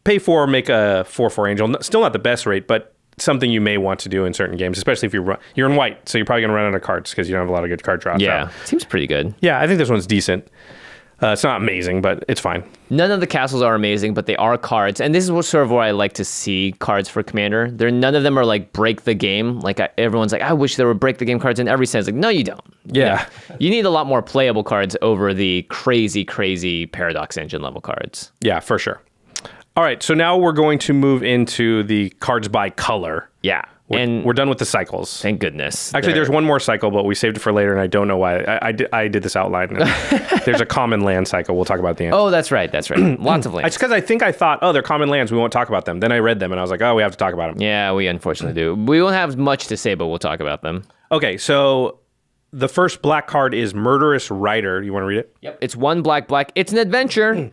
pay 4, make a 4/4 Angel. Still not the best rate, but something you may want to do in certain games, especially if you're in white, so you're probably going to run out of cards because you don't have a lot of good card draw. Yeah, seems pretty good. Yeah, I think this one's decent. It's not amazing, but it's fine. None of the castles are amazing, but they are cards. And this is sort of where I like to see cards for Commander. None of them are like break the game. Like everyone's like, I wish there were break the game cards in every sense. Like, no, you don't. Yeah. You need a lot more playable cards over the crazy, crazy Paradox Engine level cards. Yeah, for sure. All right, so now we're going to move into the cards by color. Yeah. And we're done with the cycles. Thank goodness. Actually, there's one more cycle, but we saved it for later, and I don't know why. I did this outline. There's a common land cycle. We'll talk about at the end. Oh, that's right. That's right. Lots of lands. It's because I thought, oh, they're common lands. We won't talk about them. Then I read them, and I was like, oh, we have to talk about them. Yeah, we unfortunately do. We won't have much to say, but we'll talk about them. Okay, so the first black card is Murderous Writer. You want to read it? Yep. It's 1 black. It's an adventure.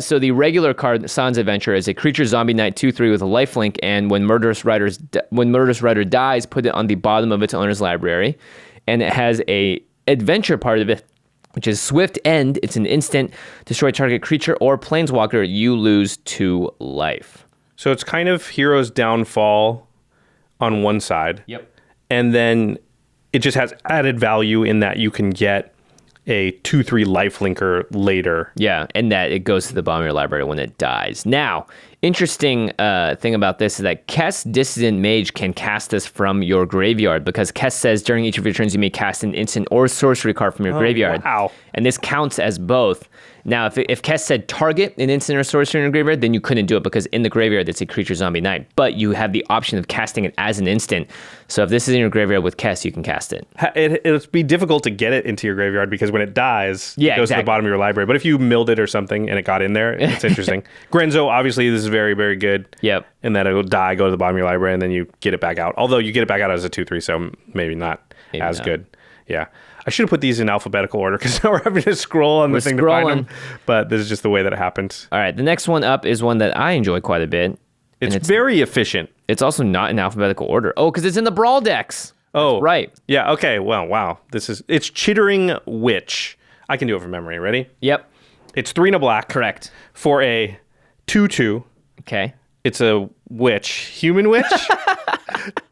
So the regular card, Sans Adventure, is a creature zombie knight 2/3 with a lifelink, and when Murderous Writer dies, put it on the bottom of its owner's library, and it has a adventure part of it, which is Swift End. It's an instant, destroy target creature or planeswalker. You lose 2 life. So it's kind of Hero's Downfall on one side. Yep. And then it just has added value in that you can get a 2/3 lifelinker later. Yeah, and that it goes to the bottom of your library when it dies. Now, interesting thing about this is that Kess Dissident Mage can cast this from your graveyard, because Kess says during each of your turns you may cast an instant or sorcery card from your graveyard. Wow. And this counts as both. Now, if Kess said target an instant or sorcery in your graveyard, then you couldn't do it, because in the graveyard it's a creature zombie knight. But you have the option of casting it as an instant. So if this is in your graveyard with Kess, you can cast it. It'll be difficult to get it into your graveyard, because when it dies, it goes to the bottom of your library. But if you milled it or something and it got in there, it's interesting. Grenzo, obviously, this is very, very good. Yep. And that it'll die, go to the bottom of your library, and then you get it back out. Although you get it back out as a 2/3, so maybe not as good. Yeah. I should have put these in alphabetical order, because now we're having to scroll on the thing to find them. But this is just the way that it happens. All right. The next one up is one that I enjoy quite a bit. It's very efficient. It's also not in alphabetical order. Oh, because it's in the Brawl decks. Oh, that's right. Yeah. Okay. Well, wow. It's Chittering Witch. I can do it from memory. Ready? Yep. It's 3 and a black. Correct. For a 2/2. Okay. It's a witch. Human witch?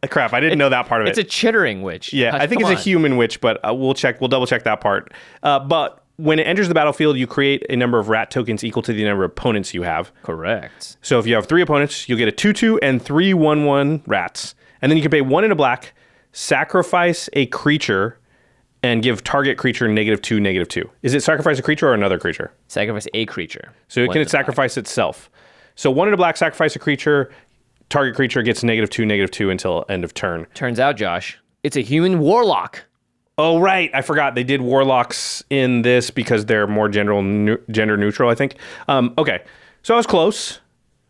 Crap, I didn't know that part of it. It's a Chittering Witch. Yeah, I think it's a human witch, but we'll double check that part. But when it enters the battlefield, you create a number of rat tokens equal to the number of opponents you have. Correct. So if you have 3 opponents, you'll get a 2/2 and 3 1/1 rats. And then you can pay 1 and a black, sacrifice a creature, and give target creature -2, -2. Is it sacrifice a creature or another creature? Sacrifice a creature. So it can sacrifice itself. So 1 and a black, sacrifice a creature, target creature gets -2, -2 until end of turn. Turns out, Josh, it's a human warlock. Oh, right. I forgot. They did warlocks in this because they're more gender neutral, I think. Okay. So I was close.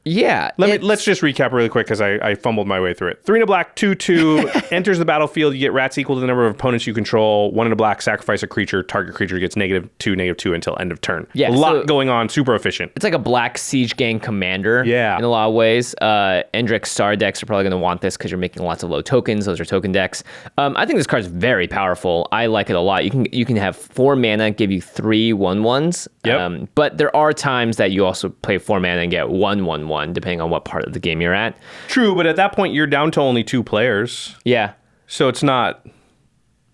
Yeah. Let's just recap really quick, because I fumbled my way through it. 3 and a black, 2/2, enters the battlefield. You get rats equal to the number of opponents you control. 1 and a black, sacrifice a creature. Target creature gets -2, -2 until end of turn. Yeah, a lot going on. Super efficient. It's like a black Siege Gang commander. Yeah. In a lot of ways. Endrick Star decks are probably going to want this because you're making lots of low tokens. Those are token decks. I think this card's very powerful. I like it a lot. You can have 4 mana, give you 3 1/1s. Yep. But there are times that you also play 4 mana and get 1/1/1, depending on what part of the game you're at. True, but at that point, you're down to only 2 players. Yeah. So it's not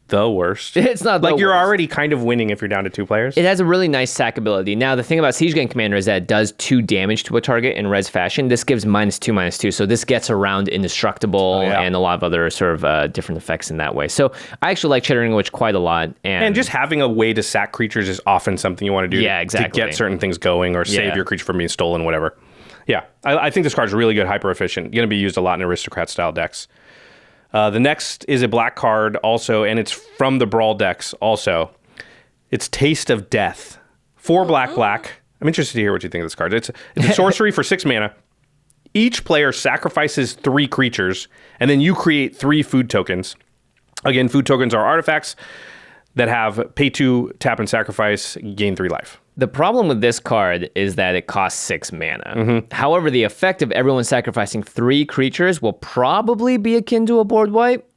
the worst. It's not like the you're worst. already kind of winning if you're down to 2 players. It has a really nice sack ability. Now, the thing about Siege Gang Commander is that it does 2 damage to a target in res fashion. This gives -2/-2, so this gets around indestructible and a lot of other sort of different effects in that way. So I actually like Chittering Witch quite a lot. And just having a way to sack creatures is often something you want to do to get certain things going or save your creature from being stolen, whatever. Yeah, I think this card's really good, hyper efficient. Going to be used a lot in aristocrat style decks. The next is a black card also, and it's from the Brawl decks also. It's Taste of Death. 4 black. I'm interested to hear what you think of this card. It's a sorcery for 6 mana. Each player sacrifices 3 creatures, and then you create 3 food tokens. Again, food tokens are artifacts that have pay 2, tap and sacrifice, gain 3 life. The problem with this card is that it costs 6 mana. However, the effect of everyone sacrificing 3 creatures will probably be akin to a board wipe.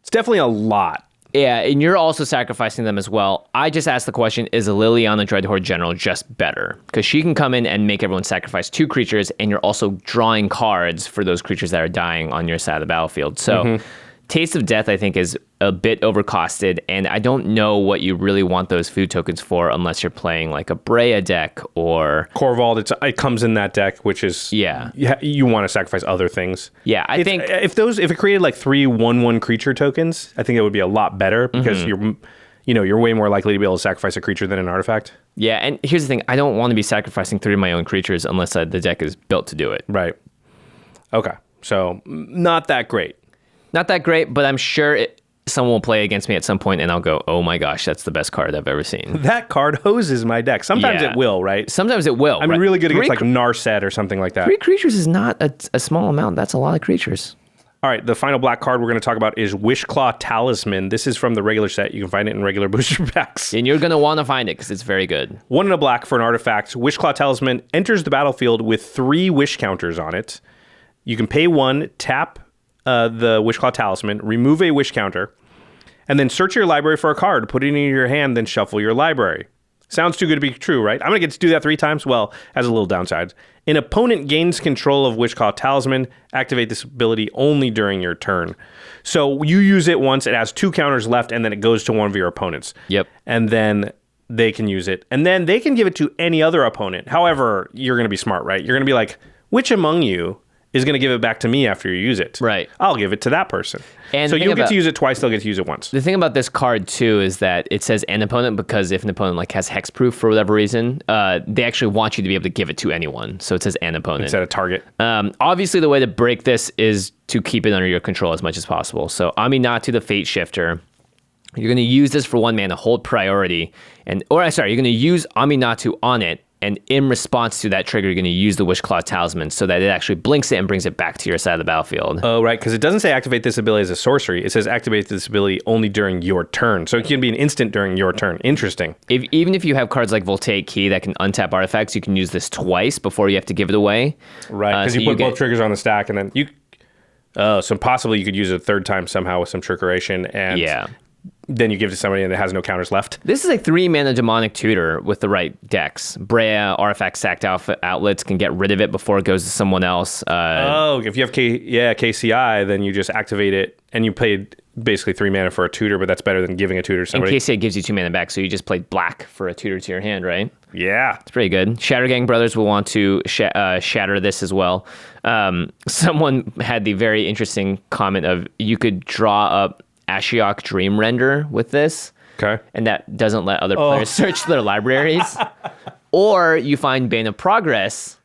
It's definitely a lot. Yeah, and you're also sacrificing them as well. I just asked the question, is a Liliana Dreadhorde General just better? Because she can come in and make everyone sacrifice 2 creatures, and you're also drawing cards for those creatures that are dying on your side of the battlefield. So Taste of Death, I think, is a bit overcosted, and I don't know what you really want those food tokens for unless you're playing like a Brea deck or Corvold. It comes in that deck, which is you want to sacrifice other things. Yeah, I think if it created like 3 1/1 creature tokens, I think it would be a lot better because you're way more likely to be able to sacrifice a creature than an artifact. Yeah, and here's the thing: I don't want to be sacrificing 3 of my own creatures unless the deck is built to do it. Right. Okay. So not that great. Not that great, but I'm sure someone will play against me at some point and I'll go, oh my gosh, that's the best card I've ever seen. That card hoses my deck. Sometimes it will, right? Sometimes it will. I'm really good against like Narset or something like that. 3 creatures is not a small amount. That's a lot of creatures. All right, the final black card we're going to talk about is Wishclaw Talisman. This is from the regular set. You can find it in regular booster packs. And you're going to want to find it because it's very good. 1 and a black for an artifact. Wishclaw Talisman enters the battlefield with 3 wish counters on it. You can pay 1, tap the Wishclaw Talisman, remove a wish counter, and then search your library for a card, put it in your hand, then shuffle your library. Sounds too good to be true, right? I'm going to get to do that 3 times? Well, has a little downside. An opponent gains control of Wishclaw Talisman. Activate this ability only during your turn. So you use it once, it has 2 counters left, and then it goes to one of your opponents. Yep. And then they can use it. And then they can give it to any other opponent. However, you're going to be smart, right? You're going to be like, which among you is going to give it back to me after you use it? Right. I'll give it to that person. And so you'll get to use it twice, they'll get to use it once. The thing about this card, too, is that it says an opponent because if an opponent like has hexproof for whatever reason, they actually want you to be able to give it to anyone. So it says an opponent. Instead of target. Obviously, the way to break this is to keep it under your control as much as possible. So Aminatu, the Fate Shifter, you're going to use this for 1 mana, hold priority. You're going to use Aminatu on it. And in response to that trigger, you're going to use the Wishclaw Talisman so that it actually blinks it and brings it back to your side of the battlefield. Oh, right, because it doesn't say activate this ability as a sorcery. It says activate this ability only during your turn. So it can be an instant during your turn. Interesting. Even if you have cards like Voltaic Key that can untap artifacts, you can use this twice before you have to give it away. Right, because you put both triggers on the stack, and then you... so possibly you could use it a 3rd time somehow with some trickeration, and... Yeah. Then you give it to somebody and it has no counters left. This is a 3 mana demonic tutor with the right decks. Brea, artifact sacked outlets can get rid of it before it goes to someone else. If you have KCI, then you just activate it and you paid basically 3 mana for a tutor, but that's better than giving a tutor to somebody. And KCI gives you 2 mana back, so you just played black for a tutor to your hand, right? Yeah. It's pretty good. Shattergang Brothers will want to shatter this as well. Someone had the very interesting comment of you could draw up Ashiok Dream Render with this. Okay. And that doesn't let other players search their libraries. Or you find Bane of Progress,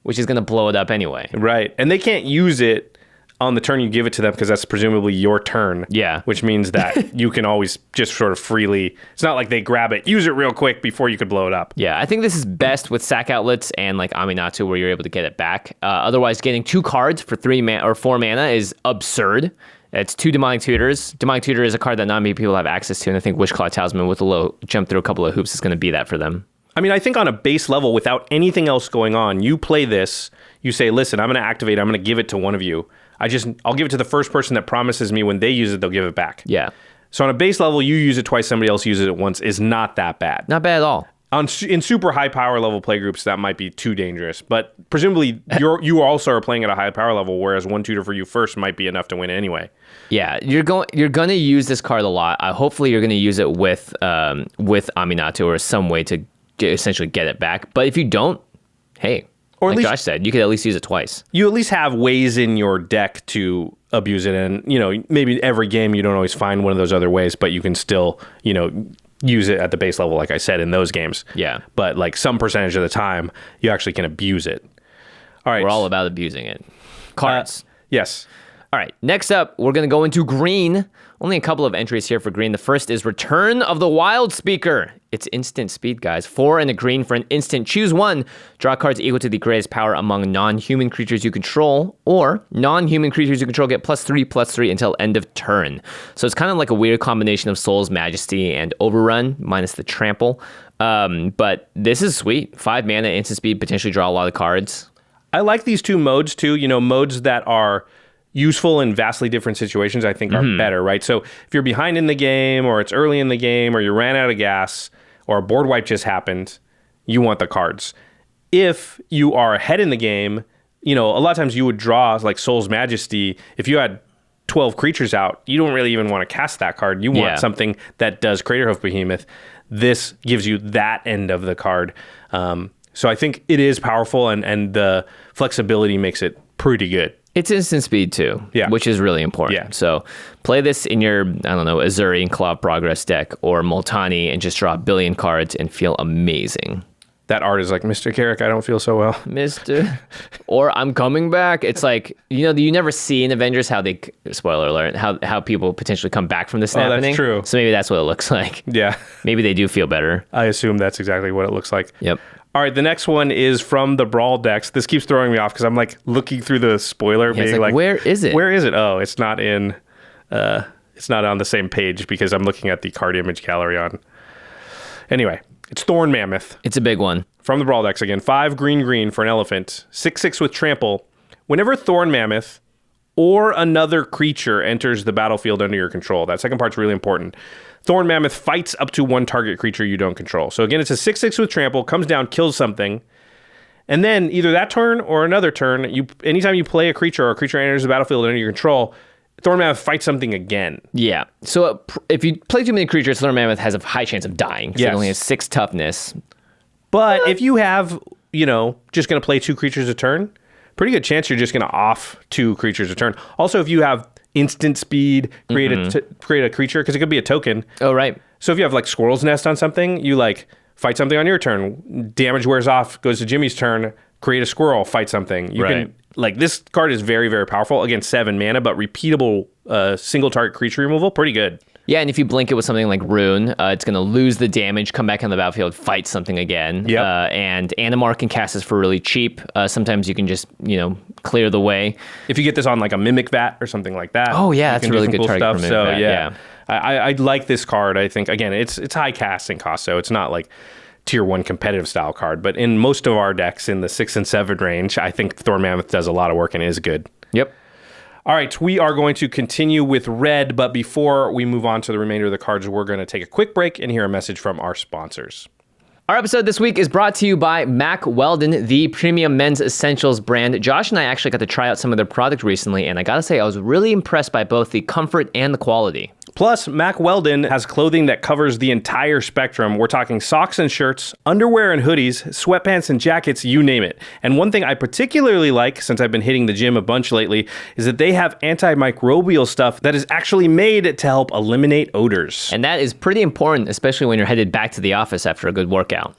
which is going to blow it up anyway. Right. And they can't use it on the turn you give it to them because that's presumably your turn. Yeah. Which means that you can always just sort of freely... It's not like they grab it, use it real quick before you could blow it up. Yeah, I think this is best with sack outlets and like Aminatu where you're able to get it back. Otherwise, getting 2 cards for 3 or 4 mana is absurd. It's 2 Demonic Tutors. Demonic Tutor is a card that not many people have access to, and I think Wishclaw Talisman with a low jump through a couple of hoops is going to be that for them. I mean, I think on a base level, without anything else going on, you play this, you say, listen, I'm going to activate, I'm going to give it to one of you. I'll give it to the first person that promises me when they use it, they'll give it back. Yeah. So on a base level, you use it twice, somebody else uses it once is not that bad. Not bad at all. In super high power level playgroups, that might be too dangerous. But presumably, you also are playing at a high power level, whereas 1 tutor for you first might be enough to win anyway. Yeah, you're going to use this card a lot. Hopefully, you're going to use it with Aminatu or some way to essentially get it back. But if you don't, hey, or like Josh said, you could at least use it twice. You at least have ways in your deck to abuse it, and maybe every game you don't always find one of those other ways, but you can still use it at the base level, like I said, in those games. Yeah. But like some percentage of the time, you actually can abuse it. All right. We're all about abusing it. Cards. Yes. All right. Next up, we're going to go into green. Only a couple of entries here for green. The first is Return of the Wild Speaker. It's instant speed, guys. 4 and a green for an instant. Choose 1. Draw cards equal to the greatest power among non-human creatures you control, or non-human creatures you control get +3/+3 until end of turn. So it's kind of like a weird combination of Soul's Majesty and Overrun, minus the trample. But this is sweet. 5 mana, instant speed, potentially draw a lot of cards. I like these 2 modes too. Modes that are useful in vastly different situations, I think, are better, right? So if you're behind in the game, or it's early in the game, or you ran out of gas, or a board wipe just happened, you want the cards. If you are ahead in the game, a lot of times you would draw like Soul's Majesty. If you had 12 creatures out, you don't really even want to cast that card. You want something that does Craterhoof Behemoth. This gives you that end of the card. So I think it is powerful, and the flexibility makes it pretty good. It's instant speed too, which is really important. Yeah. So play this in your, Azuri Claw of Progress deck or Multani and just draw a billion cards and feel amazing. That art is like, Mr. Carrick, I don't feel so well. Mr. Or I'm coming back. It's like, you never see in Avengers how they, spoiler alert, how people potentially come back from this happening. That's true. So maybe that's what it looks like. Yeah. Maybe they do feel better. I assume that's exactly what it looks like. Yep. All right, the next one is from the Brawl decks. This keeps throwing me off because I'm like looking through the spoiler, being like, where is it? Where is it? Oh, it's not in. It's not on the same page because I'm looking at the card image gallery on. Anyway, it's Thorn Mammoth. It's a big one. From the Brawl decks again. 5 green for an elephant. 6/6 with trample. Whenever Thorn Mammoth or another creature enters the battlefield under your control, that second part's really important. Thorn Mammoth fights up to one target creature you don't control. So again, it's a 6/6 with trample, comes down, kills something. And then either that turn or another turn, anytime you play a creature or a creature enters the battlefield under your control, Thorn Mammoth fights something again. Yeah. So if you play too many creatures, Thorn Mammoth has a high chance of dying. Yes. It only has 6 toughness. But if you have, just going to play 2 creatures a turn, pretty good chance you're just going to off 2 creatures a turn. Also, if you have instant speed, create a creature, because it could be a token. Oh, right. So if you have like Squirrel's Nest on something, you like fight something on your turn, damage wears off, goes to Jimmy's turn, create a squirrel, fight something. You can, like, this card is very, very powerful. Again, 7 mana, but repeatable single target creature removal, pretty good. Yeah, and if you blink it with something like Rune, it's going to lose the damage, come back on the battlefield, fight something again. Yep. And Animar can cast this for really cheap. Sometimes you can just, clear the way. If you get this on like a Mimic Vat or something like that. Oh, yeah, that's a really good target for Mimic Vat. Yeah. I like this card. I think, again, it's high casting cost, so it's not like tier 1 competitive style card. But in most of our decks in the 6 and 7 range, I think Thorn Mammoth does a lot of work and is good. Yep. All right, we are going to continue with red, but before we move on to the remainder of the cards, we're going to take a quick break and hear a message from our sponsors. Our episode this week is brought to you by Mac Weldon, the premium men's essentials brand. Josh and I actually got to try out some of their product recently, and I gotta say, I was really impressed by both the comfort and the quality. Plus, Mac Weldon has clothing that covers the entire spectrum. We're talking socks and shirts, underwear and hoodies, sweatpants and jackets, you name it. And one thing I particularly like, since I've been hitting the gym a bunch lately, is that they have antimicrobial stuff that is actually made to help eliminate odors. And that is pretty important, especially when you're headed back to the office after a good workout.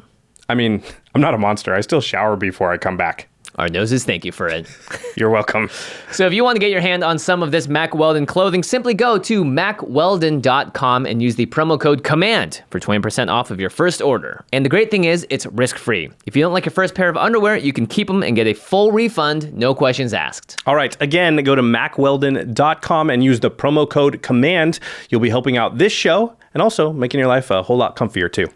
I mean, I'm not a monster. I still shower before I come back. Our noses thank you for it. You're welcome. So if you want to get your hand on some of this Mac Weldon clothing, simply go to macweldon.com and use the promo code COMMAND for 20% off of your first order. And the great thing is, it's risk-free. If you don't like your first pair of underwear, you can keep them and get a full refund, no questions asked. All right, again, go to macweldon.com and use the promo code COMMAND. You'll be helping out this show and also making your life a whole lot comfier too.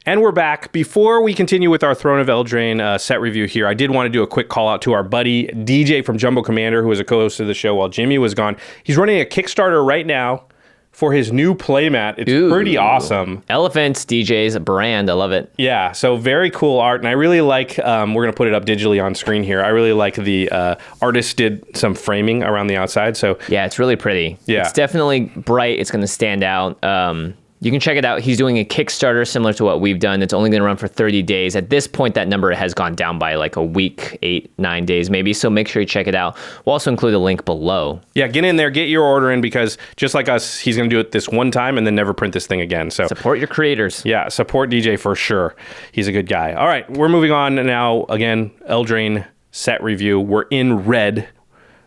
And we're back. Before we continue with our Throne of Eldraine set review here, I did want to do a quick call out to our buddy DJ from Jumbo Commander, who was a co-host of the show while Jimmy was gone. He's running a Kickstarter right now for his new playmat. It's pretty awesome. Elephants, DJ's brand. I love it. Yeah, so very cool art. And I really like, we're going to put it up digitally on screen here. I really like the artist did some framing around the outside. So yeah, it's really pretty. Yeah. It's definitely bright. It's going to stand out. You can check it out. He's doing a Kickstarter similar to what we've done. It's only going to run for 30 days. At this point, that number has gone down by like a week, 8-9 days maybe. So make sure you check it out. We'll also include a link below. Yeah, get in there, get your order in, because just like us, he's going to do it this one time and then never print this thing again. So support your creators. Yeah, support DJ for sure. He's a good guy. All right, we're moving on now. Again, Eldraine set review. We're in red,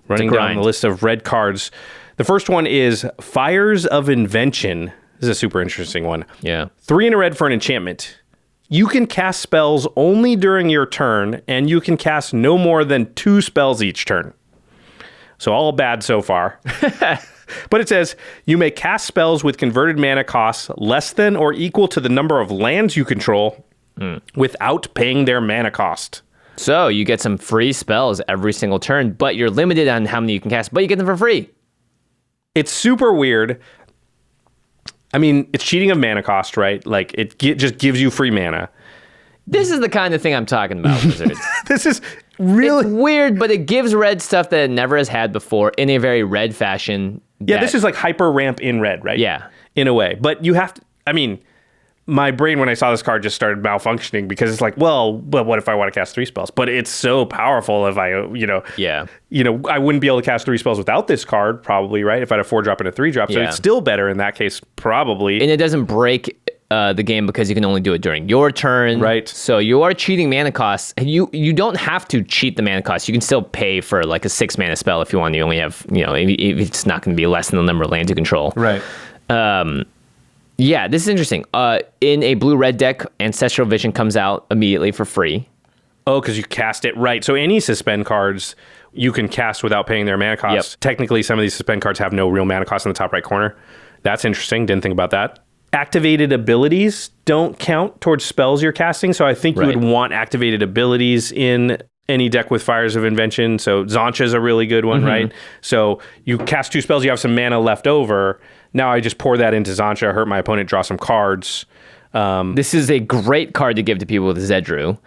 running down the list of red cards. The first one is Fires of Invention. This is a super interesting one. Yeah. 3 in a red for an enchantment. You can cast spells only during your turn, and you can cast no more than 2 spells each turn. So all bad so far. But it says, you may cast spells with converted mana costs less than or equal to the number of lands you control without paying their mana cost. So you get some free spells every single turn, but you're limited on how many you can cast, but you get them for free. It's super weird. I mean, it's cheating of mana cost, right? Like, it just gives you free mana. This is the kind of thing I'm talking about, Wizards. This is Really? It's weird, but it gives red stuff that it never has had before in a very red fashion. Yeah, this is like hyper ramp in red, right? Yeah. In a way. But you have to, I mean, my brain when I saw this card just started malfunctioning because it's like, well, but what if I want to cast 3 spells? But it's so powerful if I, I wouldn't be able to cast 3 spells without this card probably, right? If I had a 4-drop and a 3-drop. So it's still better in that case, probably. And it doesn't break the game because you can only do it during your turn. Right. So you are cheating mana costs. You don't have to cheat the mana costs. You can still pay for like a 6 mana spell if you want. You only have, if it's not going to be less than the number of lands you control. Right. Yeah, this is interesting. In a blue-red deck, Ancestral Vision comes out immediately for free. Oh, because you cast it, right. So any suspend cards you can cast without paying their mana costs. Yep. Technically, some of these suspend cards have no real mana cost in the top right corner. That's interesting. Didn't think about that. Activated abilities don't count towards spells you're casting, so I think you would want activated abilities in any deck with Fires of Invention. So Zoncha is a really good one, right? So you cast 2 spells, you have some mana left over. Now I just pour that into Zoncha, hurt my opponent, draw some cards. This is a great card to give to people with Zedru.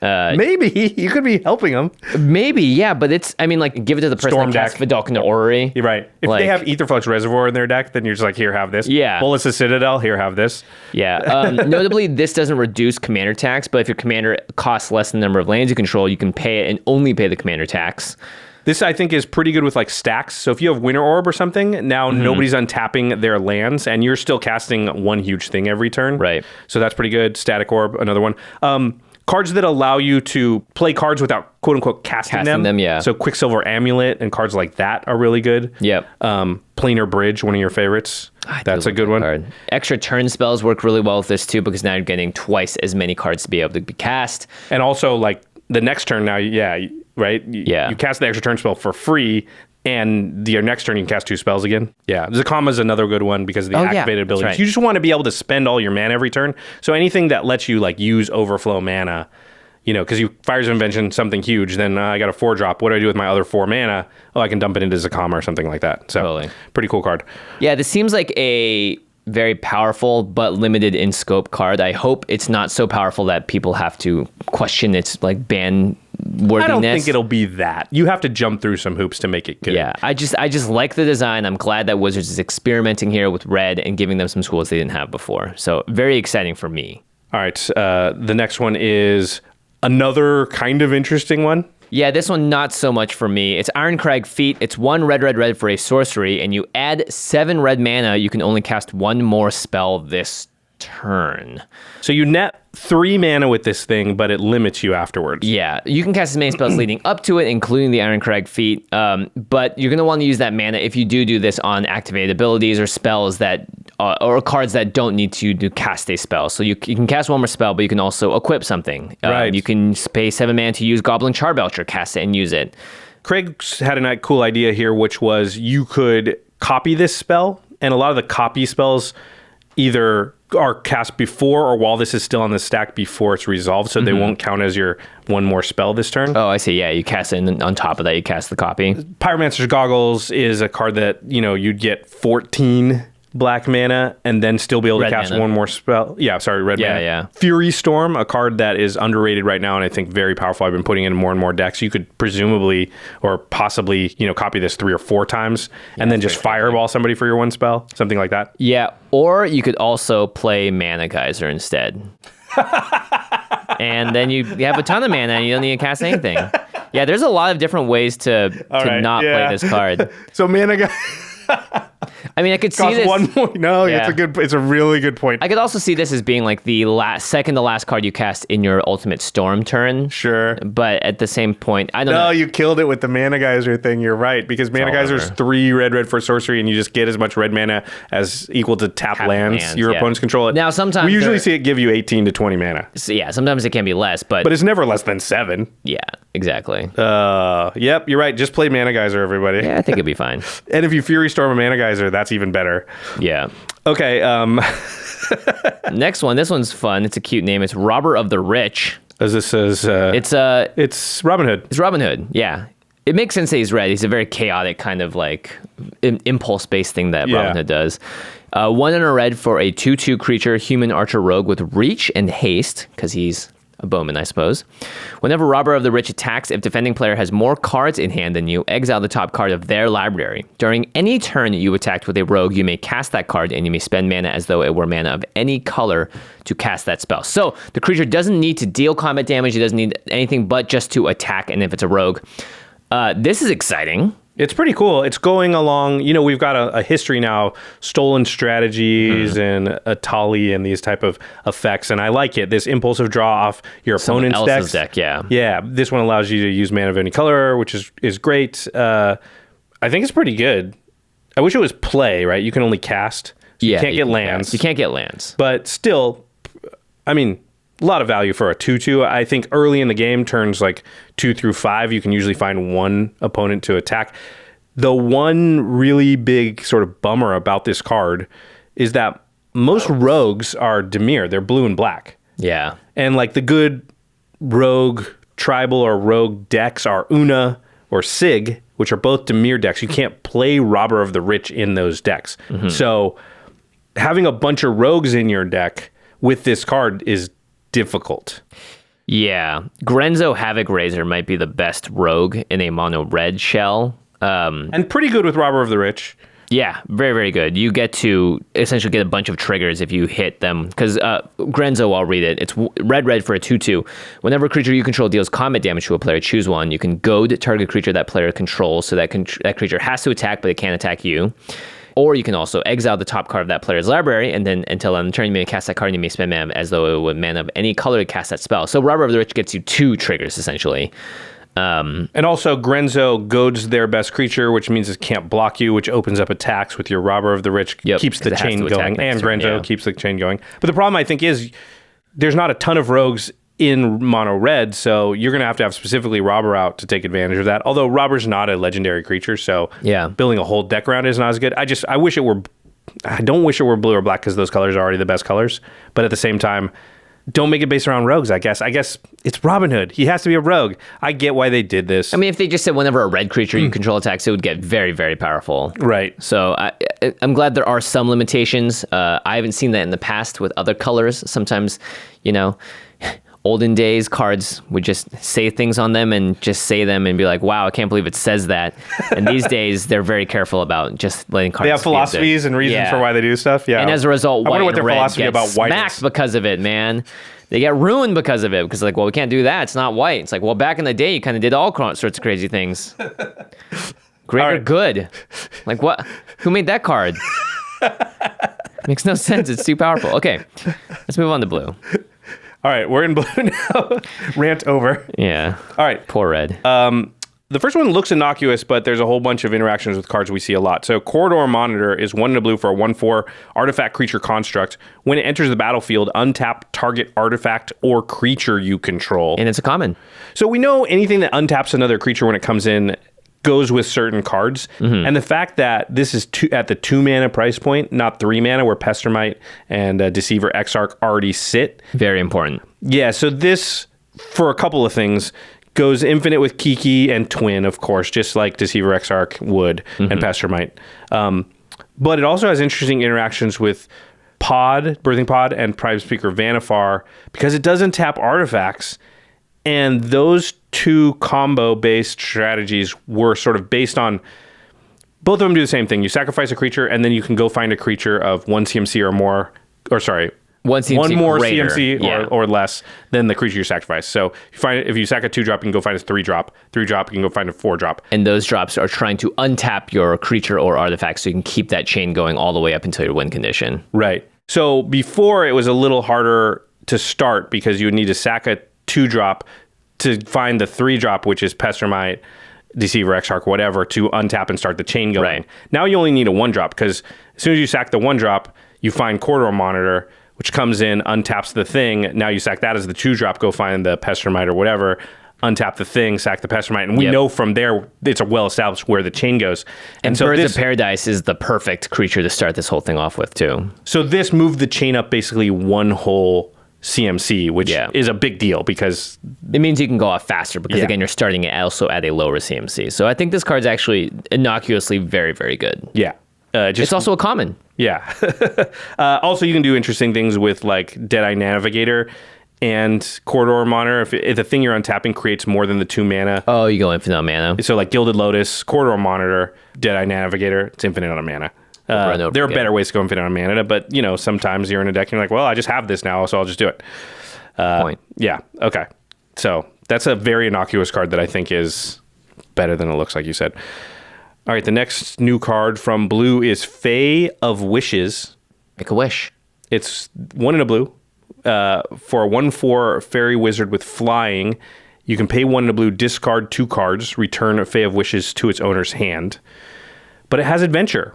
Maybe you could be helping them. Maybe, yeah, but it's, give it to the person Storm that casts deck. Vidalcan Orrery. You're right. If they have Aetherflux Reservoir in their deck, then you're just like, here, have this. Yeah. Bullets of Citadel, here, have this. Yeah. Notably, this doesn't reduce commander tax, but if your commander costs less than the number of lands you control, you can pay it and only pay the commander tax. This, I think, is pretty good with like stacks. So if you have Winter Orb or something, now nobody's untapping their lands, and you're still casting one huge thing every turn. Right. So that's pretty good. Static Orb, another one. Cards that allow you to play cards without quote-unquote casting them. Yeah. So Quicksilver Amulet and cards like that are really good. Yep. Planar Bridge, one of your favorites. That's a good one. Card. Extra turn spells work really well with this too, because now you're getting twice as many cards to be able to be cast. And also, like, the next turn now, right? You cast the extra turn spell for free, and your next turn you can cast 2 spells again. Yeah, Zakama is another good one because of the activated abilities. Right. You just want to be able to spend all your mana every turn. So anything that lets you like use overflow mana, because you Fires of Invention something huge, then I got a 4-drop. What do I do with my other 4 mana? Oh, I can dump it into Zakama or something like that. So pretty cool card. Yeah, this seems like a very powerful but limited in scope card. I hope it's not so powerful that people have to question its like ban worthiness. I don't think it'll be that. You have to jump through some hoops to make it good. Yeah, I just like the design. I'm glad that Wizards is experimenting here with red and giving them some tools they didn't have before. So very exciting for me. All right, the next one is another kind of interesting one. Yeah, this one not so much for me. It's Iron Crag Feat. It's 1 red for a sorcery, and you add 7 red mana. You can only cast 1 more spell this turn. So you net 3 mana with this thing, but it limits you afterwards. Yeah, you can cast as many spells leading up to it, including the Iron Crag Feat, but you're going to want to use that mana if you do this on activated abilities or spells that, or cards that don't need to cast a spell. So you can cast 1 more spell, but you can also equip something. Right. You can pay 7 mana to use Goblin Charbelcher, cast it and use it. Craig had a cool idea here, which was you could copy this spell, and a lot of the copy spells either are cast before or while this is still on the stack before it's resolved, so they won't count as your 1 more spell this turn. Oh, I see. Yeah, you cast it, and on top of that, you cast the copy. Pyromancer's Goggles is a card that, you'd get 14 black mana and then still be able to cast mana. 1 more spell. Yeah, sorry, red mana. Yeah. Fury Storm, a card that is underrated right now and I think very powerful. I've been putting in more and more decks. You could presumably or possibly, copy this 3 or 4 times and then just fireball somebody for your 1 spell, something like that. Yeah, or you could also play Mana Geyser instead. And then you have a ton of mana and you don't need to cast anything. Yeah, there's a lot of different ways to not play this card. So Mana Geyser... I mean, I could see this. 1 point. No, Yeah. it's a really good point. I could also see this as being like the second to last card you cast in your Ultimate Storm turn. Sure. But at the same point, I don't know. No, you killed it with the Mana Geyser thing. You're right, because Mana Geyser is 3 red for sorcery, and you just get as much red mana as equal to tap lands. Your opponents control it. Now, sometimes we usually see it give you 18 to 20 mana. So yeah, sometimes it can be less, but it's never less than 7. Yeah, exactly. Yep, you're right. Just play Mana Geyser, everybody. Yeah, I think it'd be fine. And if you Fury Storm a Mana Geyser, that's even better. Yeah. Okay. Next one. This one's fun. It's a cute name. It's Robber of the Rich. As this says, it's Robin Hood. It's Robin Hood. Yeah. It makes sense that he's red. He's a very chaotic kind of like impulse-based thing that Robin Hood does. 1 and a red for a 2/2 creature, human archer rogue with reach and haste, because he's a bowman, I suppose. Whenever Robber of the Rich attacks, if defending player has more cards in hand than you, exile the top card of their library. During any turn you attacked with a rogue, you may cast that card and you may spend mana as though it were mana of any color to cast that spell. So the creature doesn't need to deal combat damage. It doesn't need anything but just to attack, and if it's a rogue. This is exciting. It's pretty cool. It's going along, we've got a history now, stolen strategies and Atali and these type of effects, and I like it. This impulsive draw off your opponent's deck. Yeah. Yeah, this one allows you to use mana of any color, which is great. I think it's pretty good. I wish it was play, right? You can only cast. So you can't get lands. You can't get lands. But still, I mean, a lot of value for a 2/2. I think early in the game, turns like 2 through 5, you can usually find one opponent to attack. The one really big sort of bummer about this card is that most rogues are Dimir. They're blue and black. Yeah. And like the good rogue tribal or rogue decks are Una or Sig, which are both Dimir decks. You can't play Robber of the Rich in those decks. So having a bunch of rogues in your deck with this card is difficult. Yeah. Grenzo Havoc Razor might be the best rogue in a mono red shell. And pretty good with Robber of the Rich. Yeah, very, very good. You get to essentially get a bunch of triggers if you hit them. Because Grenzo, I'll read it. It's red for a 2/2. Whenever a creature you control deals combat damage to a player, choose one. You can goad target creature that player controls, so that creature has to attack, but it can't attack you. Or you can also exile the top card of that player's library, and then until end of the turn, you may cast that card and you may spend mana as though it would mana of any color to cast that spell. So Robber of the Rich gets you 2 triggers, essentially. And also, Grenzo goads their best creature, which means it can't block you, which opens up attacks with your Robber of the Rich, keeps the chain going, and Grenzo keeps the chain going. But the problem, I think, is there's not a ton of rogues in mono red, so you're going to have specifically Robber out to take advantage of that. Although Robber's not a legendary creature, so building a whole deck around it is not as good. I wish it were. I don't wish it were blue or black because those colors are already the best colors. But at the same time, don't make it based around rogues, I guess. I guess it's Robin Hood. He has to be a rogue. I get why they did this. I mean, if they just said whenever a red creature you control attacks, it would get very, very powerful. Right. So I'm glad there are some limitations. I haven't seen that in the past with other colors. Sometimes, olden days cards would just say things on them and just say them and be like, wow, I can't believe it says that. And these days they're very careful about just letting cards. They have philosophies and reasons for why they do stuff. Yeah. And as a result, white and red get smacked because of it, man. They get ruined because of it. Because we can't do that. It's not white. It's like, well, back in the day, you kind of did all sorts of crazy things. Great or good. Like what? Who made that card? Makes no sense. It's too powerful. Okay, let's move on to blue. All right, we're in blue now. Rant over. Yeah. All right. Poor red. The first one looks innocuous, but there's a whole bunch of interactions with cards we see a lot. So Corridor Monitor is 1 in a blue for a 1/4 artifact creature construct. When it enters the battlefield, untap target artifact or creature you control. And it's a common. So we know anything that untaps another creature when it comes in goes with certain cards. And the fact that this is at the 2 mana price point, not 3 mana, where Pestermite and Deceiver Exarch already sit. Very important. Yeah, so this, for a couple of things, goes infinite with Kiki and Twin, of course, just like Deceiver Exarch would and Pestermite. But it also has interesting interactions with Birthing Pod and Prime Speaker Vanifar, because it doesn't tap artifacts. And those 2 combo-based strategies were sort of based on... Both of them do the same thing. You sacrifice a creature, and then you can go find a creature of 1 CMC or more... Or sorry... One more greater. CMC or less than the creature you sacrifice. So if you sack a 2-drop, you can go find a 3-drop. 3-drop, you can go find a 4-drop. And those drops are trying to untap your creature or artifact so you can keep that chain going all the way up until your win condition. Right. So before, it was a little harder to start because you would need to sack a 2-drop to find the 3-drop, which is Pestermite, Deceiver Exarch, whatever, to untap and start the chain going. Right. Now you only need a 1-drop, because as soon as you sack the 1-drop, you find Corridor Monitor, which comes in, untaps the thing. Now you sack that as the 2-drop, go find the Pestermite or whatever, untap the thing, sack the Pestermite. And we know from there, it's a well-established where the chain goes. And so Birds of Paradise is the perfect creature to start this whole thing off with, too. So this moved the chain up basically 1 whole CMC, which is a big deal because... It means you can go off faster because, again, you're starting it also at a lower CMC. So I think this card's actually innocuously very, very good. Yeah. It's also a common. Yeah. Also, you can do interesting things with like Deadeye Navigator and Corridor Monitor, if the thing you're untapping creates more than the 2 mana. Oh, you go infinite on mana. So like Gilded Lotus, Corridor Monitor, Deadeye Navigator, it's infinite on mana. There are better ways to go infinite on mana, but sometimes you're in a deck and you're like, well, I just have this now, so I'll just do it. Point. Yeah, okay. So that's a very innocuous card that I think is better than it looks, like you said. All right, the next new card from blue is Fae of Wishes. Make a wish. It's 1 in a blue. For a 1/4 fairy wizard with flying, you can pay 1 in a blue, discard 2 cards, return a Fae of Wishes to its owner's hand. But it has adventure.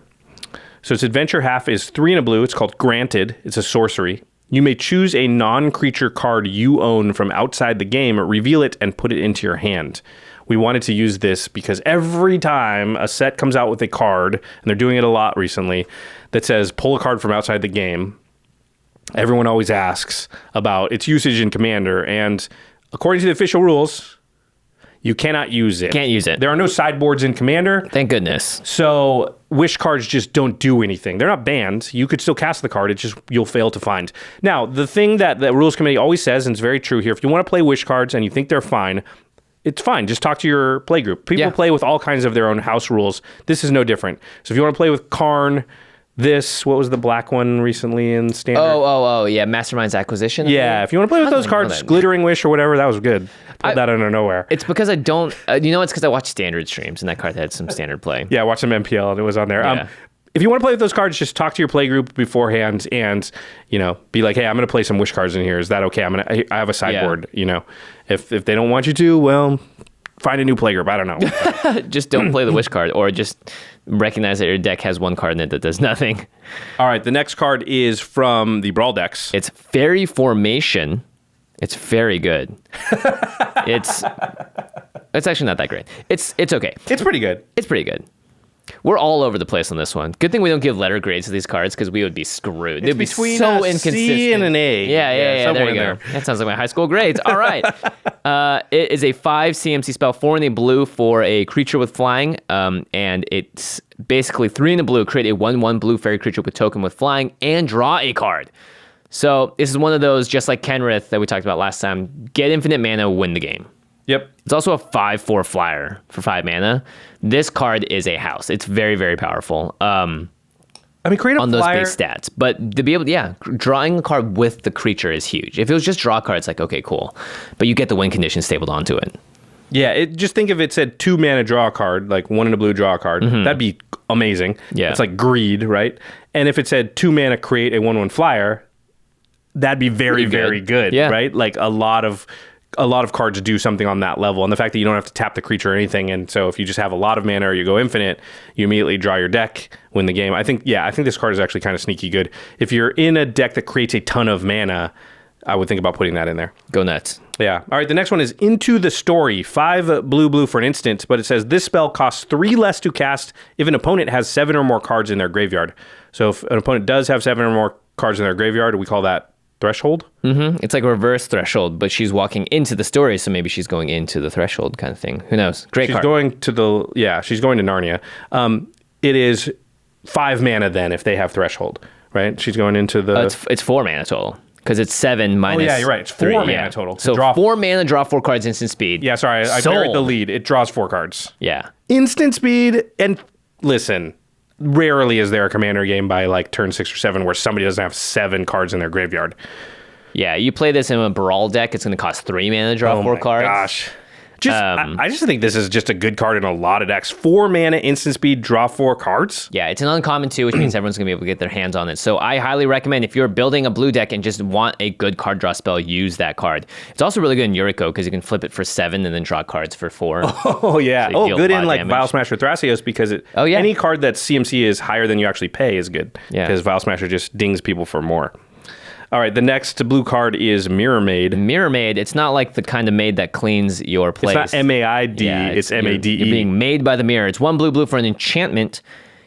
So its adventure half is 3 in a blue. It's called Granted. It's a sorcery. You may choose a non-creature card you own from outside the game, reveal it, and put it into your hand. We wanted to use this because every time a set comes out with a card, and they're doing it a lot recently, that says pull a card from outside the game, everyone always asks about its usage in Commander, and according to the official rules, you cannot use it. Can't use it. There are no sideboards in Commander. Thank goodness. So wish cards just don't do anything. They're not banned. You could still cast the card. It's just you'll fail to find. Now, the thing that the Rules Committee always says, and it's very true here, if you want to play wish cards and you think they're fine, it's fine. Just talk to your play group. People play with all kinds of their own house rules. This is no different. So if you want to play with Karn, what was the black one recently in Standard? Oh, yeah, Mastermind's Acquisition. Yeah, if you want to play with those cards, Glittering Wish or whatever, that was good. Pulled that out of nowhere. It's because I don't, it's because I watch Standard streams, and that card had some Standard play. Yeah, I watched some MPL, and it was on there. Yeah. If you want to play with those cards, just talk to your play group beforehand and, be like, hey, I'm going to play some wish cards in here. Is that okay? I have a sideboard, If they don't want you to, well, find a new play group. I don't know. Just don't play the wish card, or just recognize that your deck has one card in it that does nothing. All right, the next card is from the Brawl decks. It's Fairy Formation. It's very good. It's actually not that great. It's okay. It's pretty good. It's pretty good. We're all over the place on this one. Good thing we don't give letter grades to these cards, because we would be screwed. They'd be between so a inconsistent. C and an A. Yeah. There you go. That sounds like my high school grades. All right. It is a 5 CMC spell, 4 in the blue for a creature with flying, and it's basically 3 in the blue. Create a 1/1 blue fairy creature with token with flying and draw a card. So this is one of those, just like Kenrith that we talked about last time. Get infinite mana, win the game. Yep. It's also a 5/4 flyer for 5 mana. This card is a house. It's very, very powerful. Create a on flyer. those base stats. But to be able to, drawing a card with the creature is huge. If it was just draw cards, like, okay, cool. But you get the win condition stapled onto it. Yeah, just think if it said 2 mana draw a card, like 1 in a blue draw a card, that'd be amazing. Yeah. It's like greed, right? And if it said 2 mana create a 1/1 flyer, that'd be very, very good, right? Like a lot of cards do something on that level, and the fact that you don't have to tap the creature or anything, and so if you just have a lot of mana or you go infinite, you immediately draw your deck, win the game. I think this card is actually kind of sneaky good. If you're in a deck that creates a ton of mana, I would think about putting that in there. Go nuts. Yeah. All right, the next one is Into the Story. 5 blue for an instant, but it says this spell costs 3 less to cast if an opponent has 7 or more cards in their graveyard. So if an opponent does have 7 or more cards in their graveyard, we call that Threshold? Mm-hmm. It's like a reverse Threshold, but she's walking into the story, so maybe she's going into the Threshold kind of thing. Who knows? Great card. She's going to Narnia. It is 5 mana then if they have Threshold, right? She's going into the... it's 4 mana total, because it's 7 minus... Oh, yeah, you're right. It's 4 mana total. So 4 mana, draw 4 cards, instant speed. Yeah, sorry, I buried the lead. It draws 4 cards. Yeah. Instant speed, and listen... Rarely is there a Commander game by like turn 6 or 7 where somebody doesn't have 7 cards in their graveyard. Yeah, you play this in a Brawl deck, it's going to cost 3 mana to draw 4 cards. Gosh. I just think this is just a good card in a lot of decks. 4 mana, instant speed, draw 4 cards. Yeah, it's an uncommon too, which means everyone's going to be able to get their hands on it. So I highly recommend, if you're building a blue deck and just want a good card draw spell, use that card. It's also really good in Yuriko because you can flip it for 7 and then draw cards for 4. Oh, yeah. So good in like Vial Smasher Thrasios because any card that CMC is higher than you actually pay is good. Yeah. Because Vial Smasher just dings people for more. All right, the next blue card is Mirror Maid. Mirror Maid, it's not like the kind of maid that cleans your place. It's not MAID, it's MADE. You're being made by the mirror. It's 1 blue for an enchantment.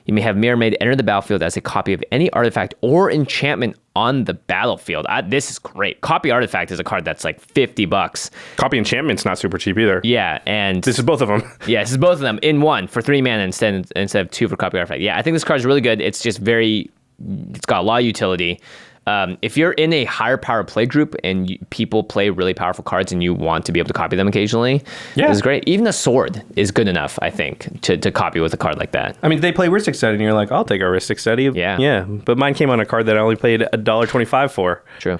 You may have Mirror Maid enter the battlefield as a copy of any artifact or enchantment on the battlefield. This is great. Copy Artifact is a card that's like $50. Copy Enchantment's not super cheap either. Yeah, and... This is both of them. Yeah, this is both of them in 1 for 3 mana instead of 2 for Copy Artifact. Yeah, I think this card is really good. It's just it's got a lot of utility. If you're in a higher power play group and people play really powerful cards and you want to be able to copy them occasionally, this is great. Even a sword is good enough, I think, to copy with a card like that. I mean, they play Rhystic Study, and you're like, I'll take a Rhystic Study. Yeah. But mine came on a card that I only paid $1.25 for. True.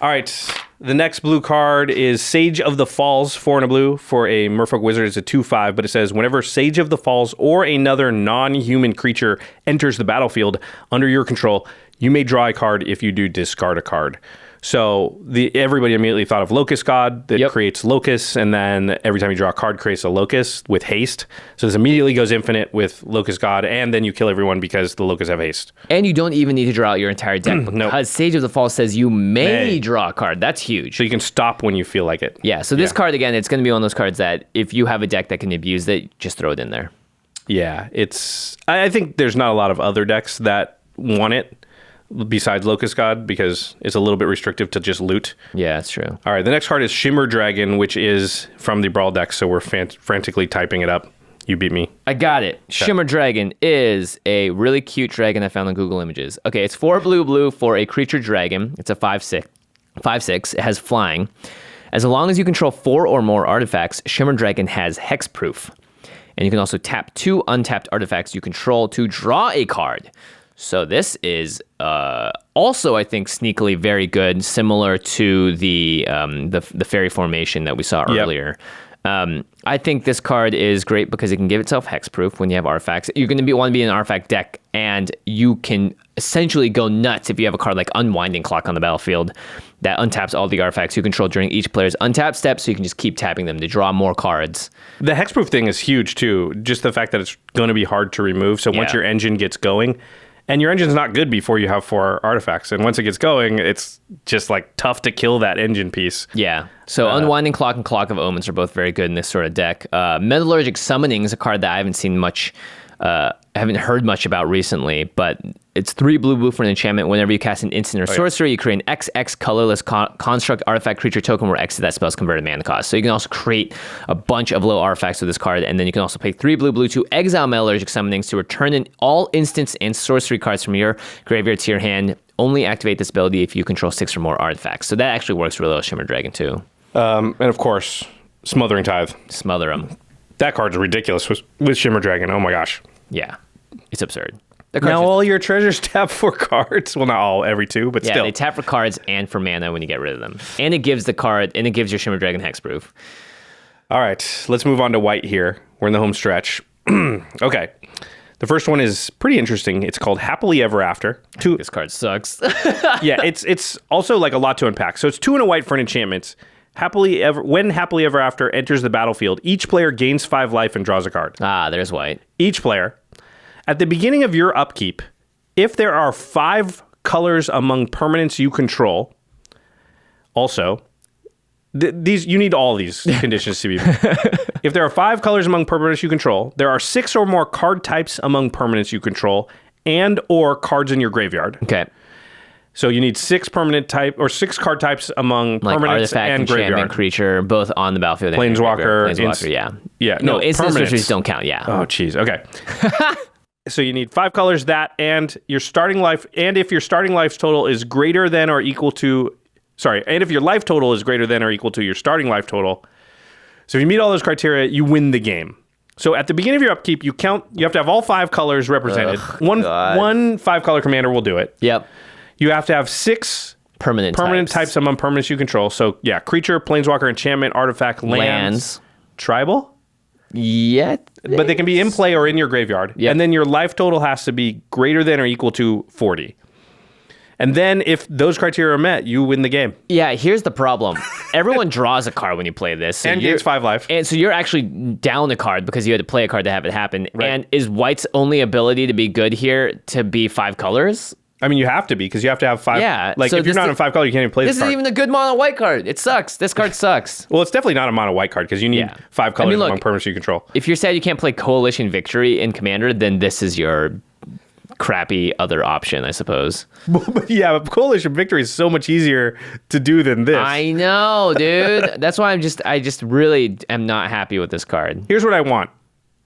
All right. The next blue card is Sage of the Falls, 4 and a blue. For a Merfolk Wizard, it's a 2/5, but it says, whenever Sage of the Falls or another non-human creature enters the battlefield under your control, you may draw a card. If you do, discard a card. So everybody immediately thought of Locust God that creates Locust, and then every time you draw a card, creates a Locust with haste. So this immediately goes infinite with Locust God, and then you kill everyone because the Locusts have haste. And you don't even need to draw out your entire deck because Sage of the Falls says you may draw a card. That's huge. So you can stop when you feel like it. Yeah, so this card, again, it's going to be one of those cards that if you have a deck that can abuse it, just throw it in there. Yeah, I think there's not a lot of other decks that want it besides Locust God, because it's a little bit restrictive to just loot. Yeah, that's true. All right, the next card is Shimmer Dragon, which is from the Brawl deck, so we're frantically typing it up. You beat me. I got it. Okay. Shimmer Dragon is a really cute dragon I found on Google Images. Okay, it's 4 blue for a creature dragon. It's a 5/6. 5/6. It has flying. As long as you control 4 or more artifacts, Shimmer Dragon has hexproof. And you can also tap 2 untapped artifacts you control to draw a card. So this is also, I think, sneakily very good, similar to the fairy formation that we saw earlier. I think this card is great because it can give itself hexproof when you have artifacts. You're going to want to be in an artifact deck, and you can essentially go nuts if you have a card like Unwinding Clock on the battlefield that untaps all the artifacts you control during each player's untap step, so you can just keep tapping them to draw more cards. The hexproof thing is huge, too. Just the fact that it's going to be hard to remove. So once your engine gets going, and your engine's not good before you have 4 artifacts. And once it gets going, it's just like tough to kill that engine piece. Yeah. So Unwinding Clock and Clock of Omens are both very good in this sort of deck. Metallurgic Summoning is a card that I haven't seen much, haven't heard much about recently, but it's 3 blue for an enchantment. Whenever you cast an instant or sorcery, you create an XX colorless construct artifact creature token where X of that spell's converted mana cost. So you can also create a bunch of little artifacts with this card, and then you can also pay 3 blue to exile Metallurgic Summonings to return in all instants and sorcery cards from your graveyard to your hand. Only activate this ability if you control 6 or more artifacts. So that actually works really well with Shimmer Dragon too. And of course, Smothering Tithe. Smother them. That card's ridiculous with Shimmer Dragon. Oh my gosh. Yeah, it's absurd. Now all your treasures tap for cards. Well, not all, every 2, but still. Yeah, they tap for cards and for mana when you get rid of them. And it gives the card, and it gives your Shimmer Dragon hexproof. All right, let's move on to white here. We're in the home stretch. Okay. The first one is pretty interesting. It's called Happily Ever After. This card sucks. Yeah, it's also like a lot to unpack. So it's 2 and a white for an enchantment. When Happily Ever After enters the battlefield, each player gains 5 life and draws a card. There's white. Each player. At the beginning of your upkeep, if there are 5 colors among permanents you control, also, you need all these conditions to be met. If there are 5 colors among permanents you control, there are 6 or more card types among permanents you control, and or cards in your graveyard. Okay. So you need 6 permanent type or 6 card types among like permanents artifact, and graveyard. Creature, both on the battlefield. Planeswalker. Yeah. No, instant sorceries don't count. Yeah. Oh, jeez. Okay. So you need 5 colors, that, and your starting life, and if your starting life total is greater than or equal to, and if your life total is greater than or equal to your starting life total. So if you meet all those criteria, you win the game. So at the beginning of your upkeep, you have to have all 5 colors represented. One 5-color commander will do it. Yep. You have to have 6 permanent types among permanents you control. So yeah, creature, planeswalker, enchantment, artifact, lands. Tribal? Yeah. But they can be in play or in your graveyard. Yep. And then your life total has to be greater than or equal to 40. And then if those criteria are met, you win the game. Yeah, here's the problem. Everyone draws a card when you play this. And gains 5 life. And so you're actually down a card because you had to play a card to have it happen. Right. And is white's only ability to be good here to be 5 colors? I mean, you have to be, because you have to have 5. Yeah. Like, so if you're not in 5 color, you can't even play this card. This isn't even a good mono white card. It sucks. This card sucks. Well, it's definitely not a mono white card, because you need 5 colors among permanents you control. If you're sad you can't play Coalition Victory in Commander, then this is your crappy other option, I suppose. But yeah, but Coalition Victory is so much easier to do than this. I know, dude. That's why I just really am not happy with this card. Here's what I want.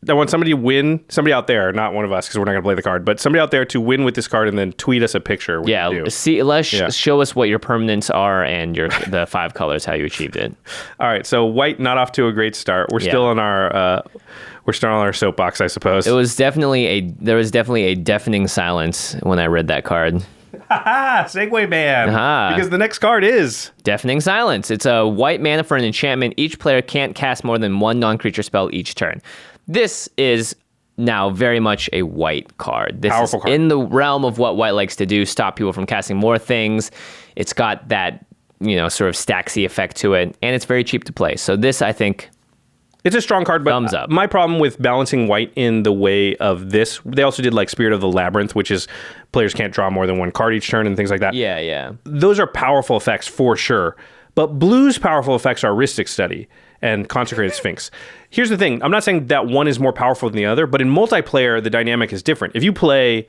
I want somebody to win, somebody out there, not one of us because we're not going to play the card, but somebody out there to win with this card and then tweet us a picture. Show us what your permanents are and the 5 colors, how you achieved it. All right, so white not off to a great start. We're still on our soapbox, I suppose. There was definitely a deafening silence when I read that card. Segue man. Because the next card is Deafening Silence. It's a white mana for an enchantment. Each player can't cast more than 1 non-creature spell each turn. This is now very much a white card. This Powerful is card. in the realm of what white likes to do, stop people from casting more things. It's got that, sort of Staxy effect to it, and it's very cheap to play. So this, I think, it's a strong card, but thumbs up. My problem with balancing white in the way of this, they also did like Spirit of the Labyrinth, which is players can't draw more than 1 card each turn and things like that. Yeah. Those are powerful effects for sure. But blue's powerful effects are Rhystic Study and Consecrated Sphinx. Here's the thing. I'm not saying that one is more powerful than the other, but in multiplayer, the dynamic is different. If you play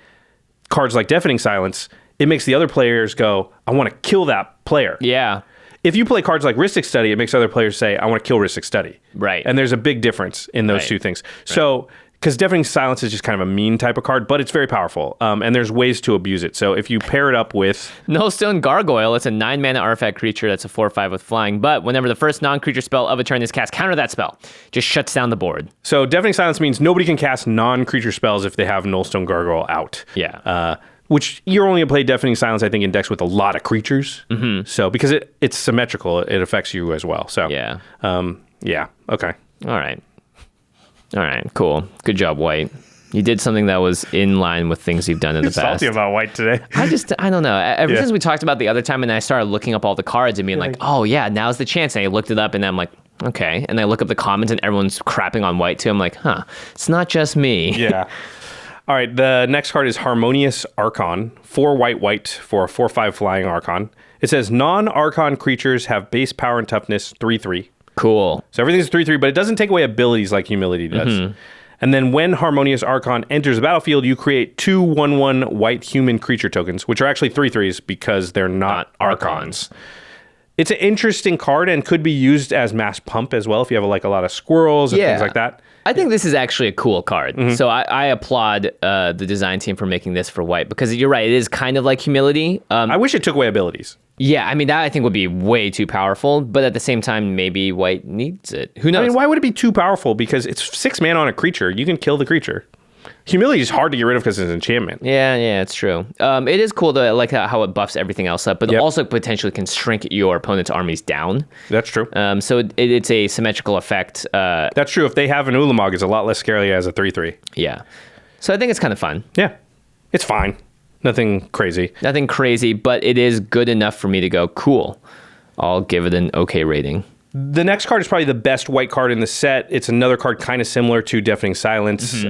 cards like Deafening Silence, it makes the other players go, I want to kill that player. Yeah. If you play cards like Rhystic Study, it makes other players say, I want to kill Rhystic Study. Right. And there's a big difference in those two things. So, because Deafening Silence is just kind of a mean type of card, but it's very powerful. And there's ways to abuse it. So if you pair it up with Nullstone Gargoyle, it's a 9-mana artifact creature that's a 4/5 with flying, but whenever the first non-creature spell of a turn is cast, counter that spell. Just shuts down the board. So Deafening Silence means nobody can cast non-creature spells if they have Nullstone Gargoyle out. Yeah. Which you're only going to play Deafening Silence, I think, in decks with a lot of creatures. Mm-hmm. So because it's symmetrical, it affects you as well. So yeah. Okay. All right, cool. Good job, White. You did something that was in line with things you've done in the past. Salty about White today. I don't know. Ever since we talked about the other time and I started looking up all the cards and being like, oh yeah, now's the chance. And I looked it up and I'm like, okay. And I look up the comments and everyone's crapping on White too. I'm like, it's not just me. Yeah. All right, the next card is Harmonious Archon, 4 white for a 4/5 flying Archon. It says non-Archon creatures have base power and toughness 3/3. Cool. So everything's 3/3, but it doesn't take away abilities like Humility does. Mm-hmm. And then when Harmonious Archon enters the battlefield, you create 2 1/1 white human creature tokens, which are actually 3/3s because they're not Archons. It's an interesting card and could be used as mass pump as well if you have a lot of squirrels and things like that. I think this is actually a cool card. Mm-hmm. So I applaud the design team for making this for White because you're right, it is kind of like Humility. I wish it took away abilities. Yeah, I mean, that I think would be way too powerful, but at the same time, maybe White needs it. Who knows? I mean, why would it be too powerful? Because it's 6 mana on a creature. You can kill the creature. Humility is hard to get rid of because it's an enchantment. Yeah, it's true. It is cool to like how it buffs everything else up, but also potentially can shrink your opponent's armies down. That's true. So it's a symmetrical effect. That's true. If they have an Ulamog, it's a lot less scary as a 3/3. Yeah. So I think it's kind of fun. Yeah. It's fine. Nothing crazy. Nothing crazy, but it is good enough for me to go, cool. I'll give it an okay rating. The next card is probably the best white card in the set. It's another card kind of similar to Deafening Silence. Mm-hmm.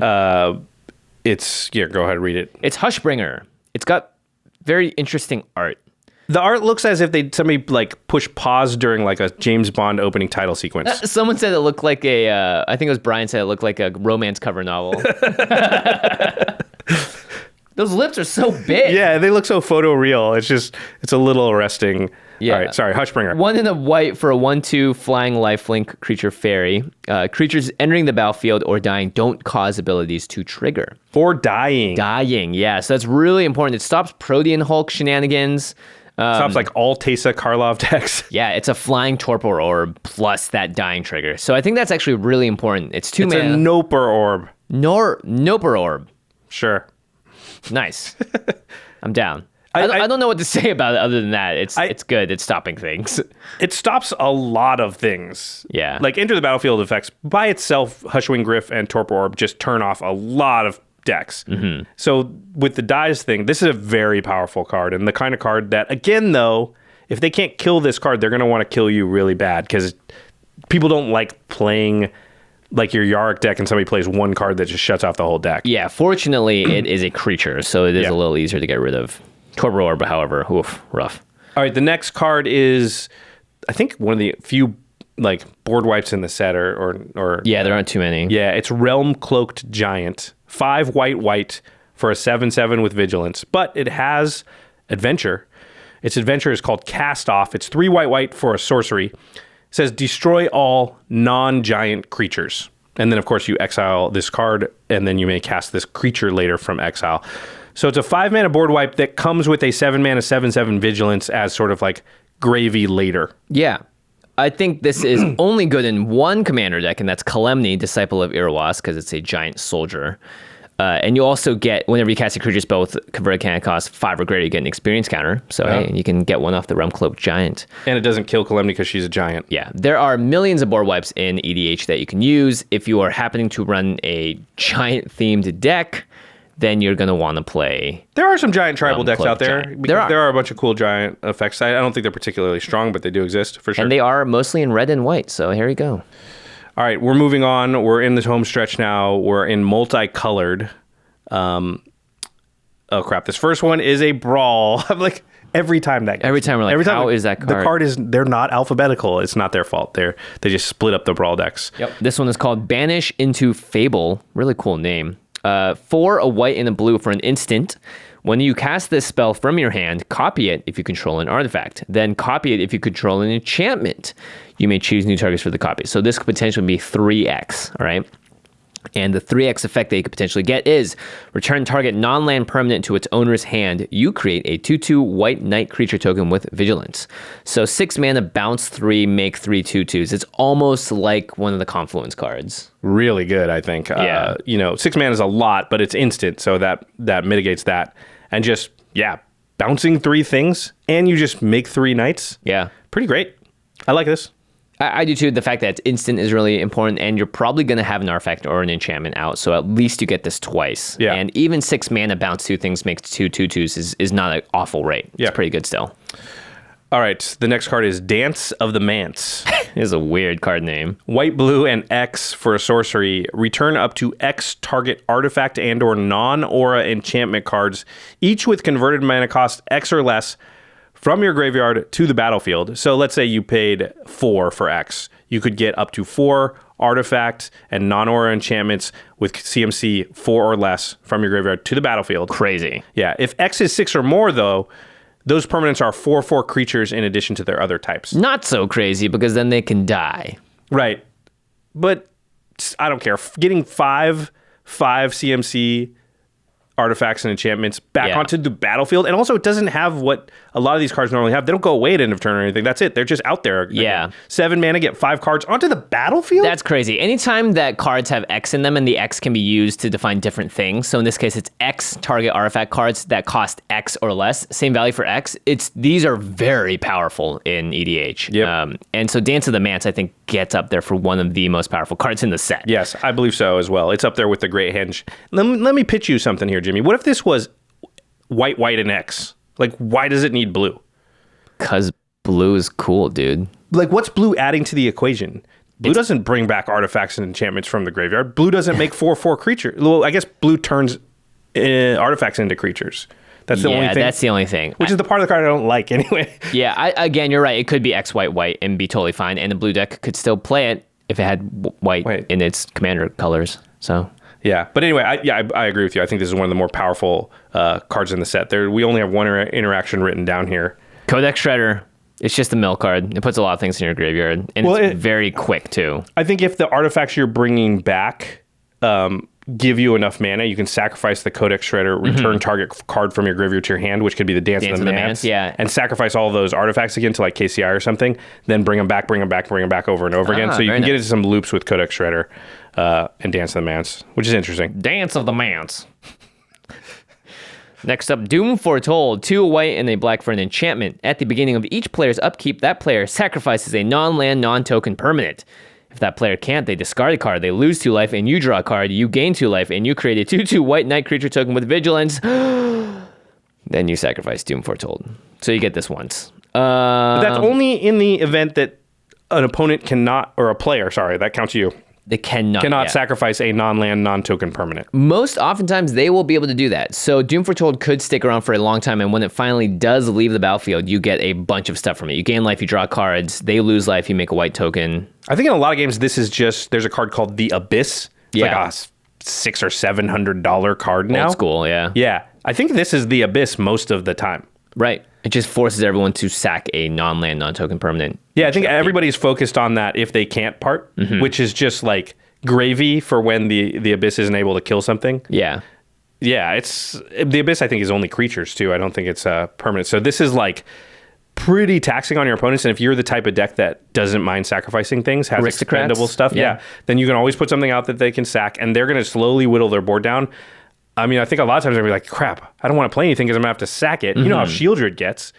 Go ahead and read it. It's Hushbringer. It's got very interesting art. The art looks as if somebody push pause during a James Bond opening title sequence. Someone said it looked like I think it was Brian said it looked like a romance cover novel. Those lips are so big. Yeah, they look so photoreal. It's a little arresting. Yeah. All right, sorry, Hushbringer. 1 in a white for a 1/2 flying lifelink creature fairy. Creatures entering the battlefield or dying don't cause abilities to trigger. Or dying. Dying, yeah. So that's really important. It stops Protean Hulk shenanigans. Stops all Teysa Karlov decks. Yeah, it's a flying Torpor Orb plus that dying trigger. So I think that's actually really important. It's 2 mana. It's a Noper Orb. Noper Orb. Sure. Nice. I'm down. I don't know what to say about it other than that. It's good. It's stopping things. It stops a lot of things. Yeah. Enter the battlefield effects. By itself, Hushwing Gryff and Torpor Orb just turn off a lot of decks. Mm-hmm. So with the dies thing, this is a very powerful card. And the kind of card that, again, though, if they can't kill this card, they're going to want to kill you really bad because people don't like playing your Yarick deck and somebody plays one card that just shuts off the whole deck. Yeah, fortunately, it is a creature, so it is a little easier to get rid of. Torpor Orb, however, rough. All right, the next card is, I think, one of the few board wipes in the set, or yeah, there aren't too many. Yeah, it's Realm Cloaked Giant, 5 white for a 7/7 with Vigilance, but it has Adventure. Its Adventure is called Cast Off. It's 3 white for a sorcery. It says destroy all non-giant creatures. And then, of course, you exile this card, and then you may cast this creature later from exile. So it's a 5-mana board wipe that comes with a 7-mana 7/7 Vigilance as sort of like gravy later. Yeah. I think this is only good in one commander deck, and that's Kalemni, Disciple of Iroas, because it's a giant soldier. And you also get, whenever you cast a creature spell with converted mana cost 5 or greater, you get an experience counter. So hey, you can get one off the Realm Cloak Giant. And it doesn't kill Kalemni because she's a giant. Yeah, there are millions of board wipes in EDH that you can use. If you are happening to run a giant-themed deck, then you're going to want to play... There are some giant tribal decks out there. There are a bunch of cool giant effects. I don't think they're particularly strong, but they do exist, for sure. And they are mostly in red and white, so here you go. All right, we're moving on. We're in the home stretch now. We're in multicolored... oh crap! This first one is a brawl. I'm like every time we're like, how is that card? The card is they're not alphabetical. It's not their fault. They just split up the brawl decks. Yep. This one is called Banish into Fable. Really cool name. 4 a white and a blue for an instant. When you cast this spell from your hand, copy it if you control an artifact. Then copy it if you control an enchantment. You may choose new targets for the copy. So this could potentially be 3x. All right. And the 3x effect that you could potentially get is return target non-land permanent to its owner's hand. You create a 2/2 white knight creature token with vigilance. So 6 mana, bounce 3, make 3 2/2s. It's almost like one of the Confluence cards. Really good, I think. Yeah. 6 mana is a lot, but it's instant, so that mitigates that. And just, bouncing 3 things, and you just make 3 knights. Yeah. Pretty great. I like this. I do too. The fact that it's instant is really important, and you're probably going to have an artifact or an enchantment out, so at least you get this twice. Yeah. And even 6 mana bounce 2 things makes 2 2/2s is not an awful rate. Yeah. It's pretty good still. All right, the next card is Dance of the Manse. It's a weird card name. White, blue, and X for a sorcery. Return up to X target artifact and or non-aura enchantment cards, each with converted mana cost X or less, from your graveyard to the battlefield. So let's say you paid 4 for X. You could get up to 4 artifacts and non-aura enchantments with CMC 4 or less from your graveyard to the battlefield. Crazy. Yeah. If X is 6 or more, though, those permanents are 4/4 creatures in addition to their other types. Not so crazy, because then they can die. Right. But I don't care. Getting 5 CMC artifacts and enchantments back onto the battlefield. And also, it doesn't have what a lot of these cards normally have. They don't go away at end of turn or anything. That's it. They're just out there. Yeah. 7 mana, get 5 cards onto the battlefield? That's crazy. Anytime that cards have X in them, and the X can be used to define different things. So in this case, it's X target artifact cards that cost X or less. Same value for X. These are very powerful in EDH. Yep. And so Dance of the Manse, I think, gets up there for one of the most powerful cards in the set. Yes, I believe so as well. It's up there with the Great Henge. Let me pitch you something here, Jimmy. What if this was white, and X? Like, why does it need blue? Because blue is cool, dude. Like, what's blue adding to the equation? Blue doesn't bring back artifacts and enchantments from the graveyard. Blue doesn't make 4/4 creatures. Well, I guess blue turns artifacts into creatures. That's the only thing. That's the only thing. Which is the part of the card I don't like anyway. Yeah, again, you're right. It could be X, white, and be totally fine. And the blue deck could still play it if it had white in its commander colors. So... Yeah, but anyway, I agree with you. I think this is one of the more powerful cards in the set. We only have one interaction written down here. Codex Shredder. It's just a mill card. It puts a lot of things in your graveyard, and it's very quick too. I think if the artifacts you're bringing back give you enough mana, you can sacrifice the Codex Shredder, return target card from your graveyard to your hand, which could be the Dance of the Manse, and sacrifice all those artifacts again to like KCI or something. Then bring them back over and over again. So you can get into some loops with Codex Shredder. And Dance of the Manse, which is interesting. Dance of the Manse. Next up, Doom Foretold. 2 a white and a black for an enchantment. At the beginning of each player's upkeep, that player sacrifices a non-land, non-token permanent. If that player can't, they discard a card. They lose 2 life, and you draw a card. You gain 2 life, and you create a 2/2 white knight creature token with vigilance. Then you sacrifice Doom Foretold. So you get this once. But that's only in the event that an opponent cannot, or a player, sorry, that counts you. They cannot sacrifice a non-land, non-token permanent. Most oftentimes, they will be able to do that. So Doom Foretold could stick around for a long time, and when it finally does leave the battlefield, you get a bunch of stuff from it. You gain life, you draw cards, they lose life, you make a white token. I think in a lot of games, this is just, there's a card called the Abyss. It's like a $600 or $700 card now. Old school, yeah. Yeah. I think this is the Abyss most of the time. Right. It just forces everyone to sack a non-land, non-token permanent. Yeah, I think everybody's focused on that if they can't part, which is just like gravy for when the Abyss isn't able to kill something. Yeah. Yeah, it's the Abyss. I think is only creatures too. I don't think it's permanent. So this is like pretty taxing on your opponents. And if you're the type of deck that doesn't mind sacrificing things, has expendable stuff, then you can always put something out that they can sack, and they're going to slowly whittle their board down. I mean, I think a lot of times they're going to be like, crap, I don't want to play anything because I'm going to have to sack it. You know how Shieldred gets.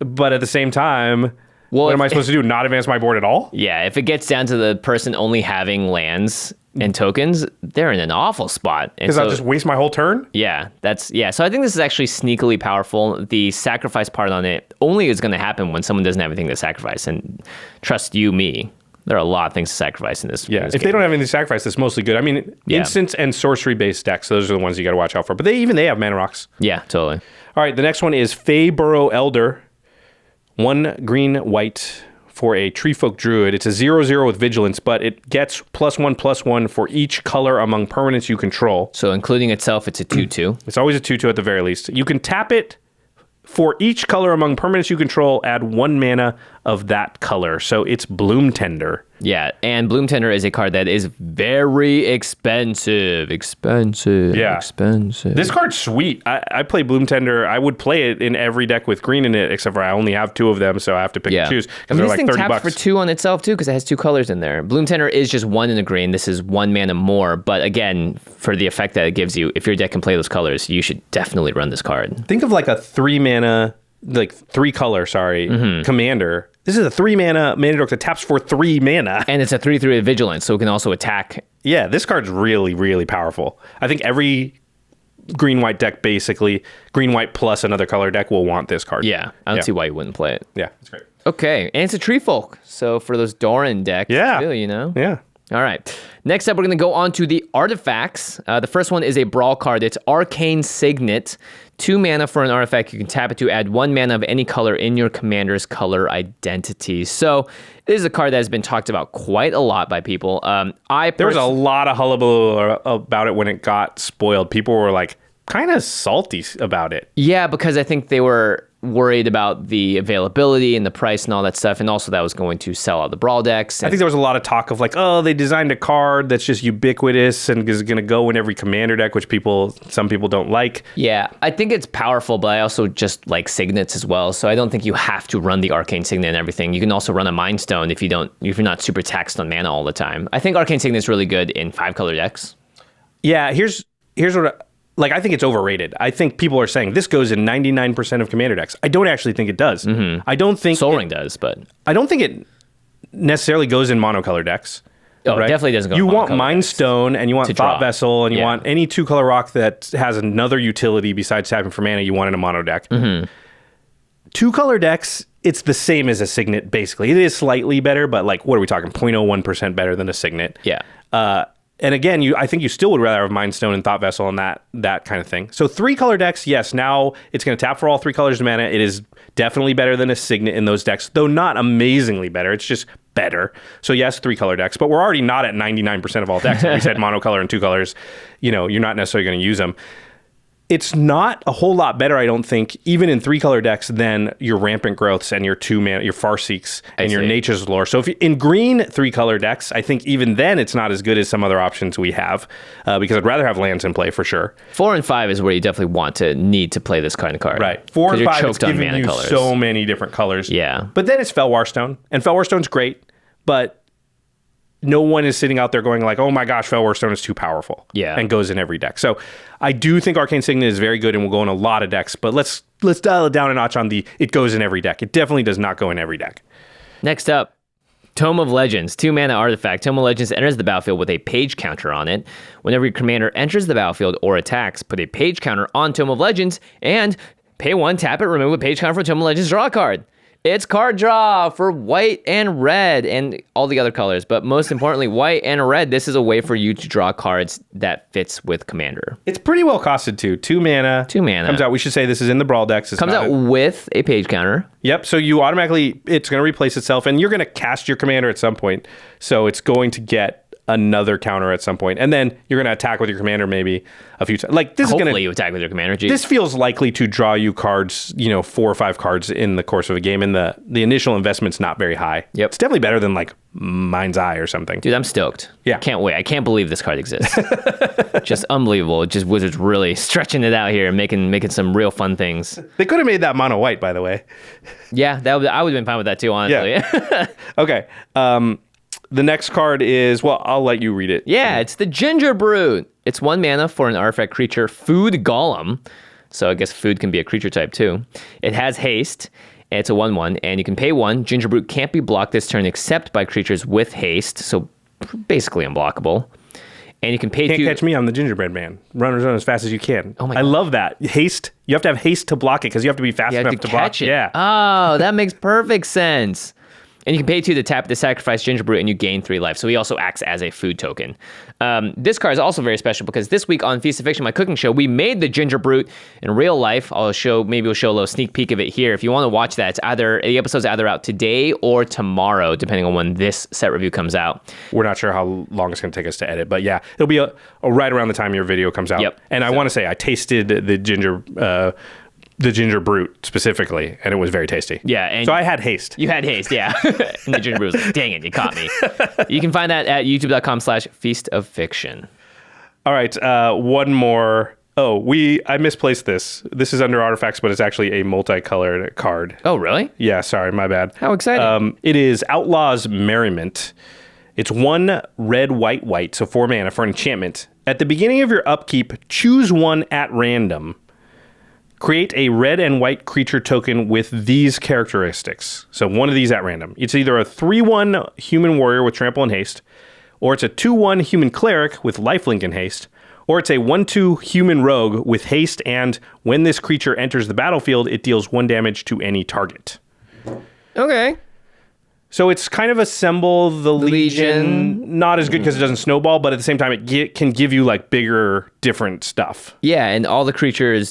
But at the same time, what am I supposed to do? Not advance my board at all? Yeah, if it gets down to the person only having lands and tokens, they're in an awful spot. Because I'll just waste my whole turn? Yeah, so I think this is actually sneakily powerful. The sacrifice part on it only is going to happen when someone doesn't have anything to sacrifice. And trust you, me, there are a lot of things to sacrifice in this. Yeah, if they don't have anything to sacrifice, that's mostly good. I mean, instants and sorcery-based decks, those are the ones you got to watch out for. But they have mana rocks. Yeah, totally. All right, the next one is Feyburrow Elder. 1 green, white for a Treefolk Druid. It's a 0/0 with Vigilance, but it gets +1/+1 for each color among permanents you control. So including itself, it's a 2/2. It's always a 2/2 at the very least. You can tap it for each color among permanents you control, add 1 mana of that color. So it's Bloom Tender. Yeah, and Bloom Tender is a card that is very expensive. Yeah. Expensive. This card's sweet. I play Bloom Tender. I would play it in every deck with green in it, except for I only have 2 of them, so I have to pick and choose. I mean, they're this thing like $30. taps for 2 on itself, too, because it has 2 colors in there. Bloom Tender is just 1 in a green. This is 1 mana more, but again, for the effect that it gives you, if your deck can play those colors, you should definitely run this card. Think of like a 3 mana, like 3 color, commander. This is a 3 mana dork that taps for 3 mana. And it's a 3/3 with Vigilance, so it can also attack. Yeah, this card's really, really powerful. I think every green-white deck, basically, green-white plus another color deck will want this card. Yeah, I don't see why you wouldn't play it. Yeah, that's great. Okay, and it's a Treefolk, so for those Doran decks, too, you know? Yeah. All right. Next up, we're going to go on to the artifacts. The first one is a Brawl card. It's Arcane Signet. 2 mana for an artifact. You can tap it to add 1 mana of any color in your commander's color identity. So this is a card that has been talked about quite a lot by people. There was a lot of hullabaloo about it when it got spoiled. People were like kind of salty about it. Yeah, because I think they were worried about the availability and the price and all that stuff, and also that was going to sell out the Brawl decks. I think there was a lot of talk of like, oh, they designed a card that's just ubiquitous and is going to go in every commander deck, which some people don't like. Yeah, I think it's powerful, but I also just like signets as well, so I don't think you have to run the Arcane Signet and everything. You can also run a Mind Stone if you're not super taxed on mana all the time. I think Arcane Signet is really good in 5-color decks. Yeah, here's what I think it's overrated. I think people are saying this goes in 99% of commander decks. I don't actually think it does. I don't think Sol Ring does, but I don't think it necessarily goes in monocolor decks. Oh, right? It definitely doesn't go. You want Mind Stone, and you want Thought Vessel, and you want any 2-color rock that has another utility besides tapping for mana. You want in a mono deck. 2-color decks, it's the same as a Signet. Basically, it is slightly better, but like, what are we talking? 0.01% better than a Signet. Yeah. And again, I think you still would rather have Mind Stone and Thought Vessel and that kind of thing. So 3-color decks, yes, now it's going to tap for all 3 colors of mana. It is definitely better than a Signet in those decks, though not amazingly better. It's just better. So yes, 3-color decks, but we're already not at 99% of all decks. If we said monocolor and 2 colors, you're not necessarily going to use them. It's not a whole lot better, I don't think, even in 3-color decks than your Rampant Growths and your 2-mana, your Farseeks and your Nature's Lore. So if in green 3-color decks, I think even then it's not as good as some other options we have, because I'd rather have lands in play for sure. 4 and 5 is where you definitely need to play this kind of card. Right. 4 and 5 is giving you so many different colors. Yeah. But then it's Felwar Stone, and Felwar Stone's great, but no one is sitting out there going like, oh my gosh, Felwar Stone is too powerful. Yeah. And goes in every deck. So I do think Arcane Signet is very good and will go in a lot of decks, but let's dial it down a notch on it goes in every deck. It definitely does not go in every deck. Next up, Tome of Legends, 2-mana artifact. Tome of Legends enters the battlefield with a page counter on it. Whenever your commander enters the battlefield or attacks, put a page counter on Tome of Legends and pay 1, tap it, remove a page counter from Tome of Legends, draw a card. It's card draw for white and red and all the other colors, but most importantly, white and red. This is a way for you to draw cards that fits with Commander. It's pretty well costed too. 2 mana. 2 mana. Comes out, we should say this is in the Brawl decks. Comes out with a page counter. Yep, so you automatically, it's going to replace itself, and you're going to cast your Commander at some point, so it's going to get another counter at some point. And then you're going to attack with your commander maybe a few times. Like, this Hopefully is going to... you attack with your commander. Geez. This feels likely to draw you cards, 4 or 5 cards in the course of a game, and the initial investment's not very high. Yep. It's definitely better than, like, Mind's Eye or something. Dude, I'm stoked. Yeah. Can't wait. I can't believe this card exists. Just unbelievable. Just Wizards really stretching it out here and making some real fun things. They could have made that mono white, by the way. Yeah, I would have been fine with that too, honestly. Yeah. Okay. The next card is, well, I'll let you read it. Yeah, it's the Gingerbrute. It's 1 mana for an artifact creature, Food Golem. So I guess food can be a creature type too. It has haste, and it's a 1/1, and you can pay 1. Gingerbrute can't be blocked this turn except by creatures with haste, so basically unblockable. And you can pay 2. Can't catch me, I'm the gingerbread man. Run as fast as you can. Oh my I God. love that. Haste. You have to have haste to block it because you have to be fast enough to block catch it. Yeah. Oh, that makes perfect sense. And you can pay 2 to tap to sacrifice Gingerbrute, and you gain 3 life. So he also acts as a food token. This card is also very special because this week on Feast of Fiction, my cooking show, we made the Gingerbrute in real life. Maybe we'll show a little sneak peek of it here. If you want to watch that, the episode's either out today or tomorrow, depending on when this set review comes out. We're not sure how long it's going to take us to edit, but yeah, it'll be right around the time your video comes out. Yep. And I want to say I tasted the Gingerbrute specifically, and it was very tasty. Yeah, and so I had haste. You had haste, yeah. And the Gingerbrute was like, dang it, you caught me. You can find that at youtube.com/feastoffiction. All right, one more. Oh, I misplaced this. This is under artifacts, but it's actually a multicolored card. Oh, really? Yeah, sorry, my bad. How exciting. It is Outlaw's Merriment. It's 1 red, white, so 4 mana for an enchantment. At the beginning of your upkeep, choose 1 at random. Create a red and white creature token with these characteristics. So one of these at random. It's either a 3/1 human warrior with trample and haste, or it's a 2/1 human cleric with lifelink and haste, or it's a 1/2 human rogue with haste, and when this creature enters the battlefield, it deals 1 damage to any target. Okay. So it's kind of Assemble the Legion. Not as good because it doesn't snowball, but at the same time, it can give you like bigger, different stuff. Yeah, and 2 of the creatures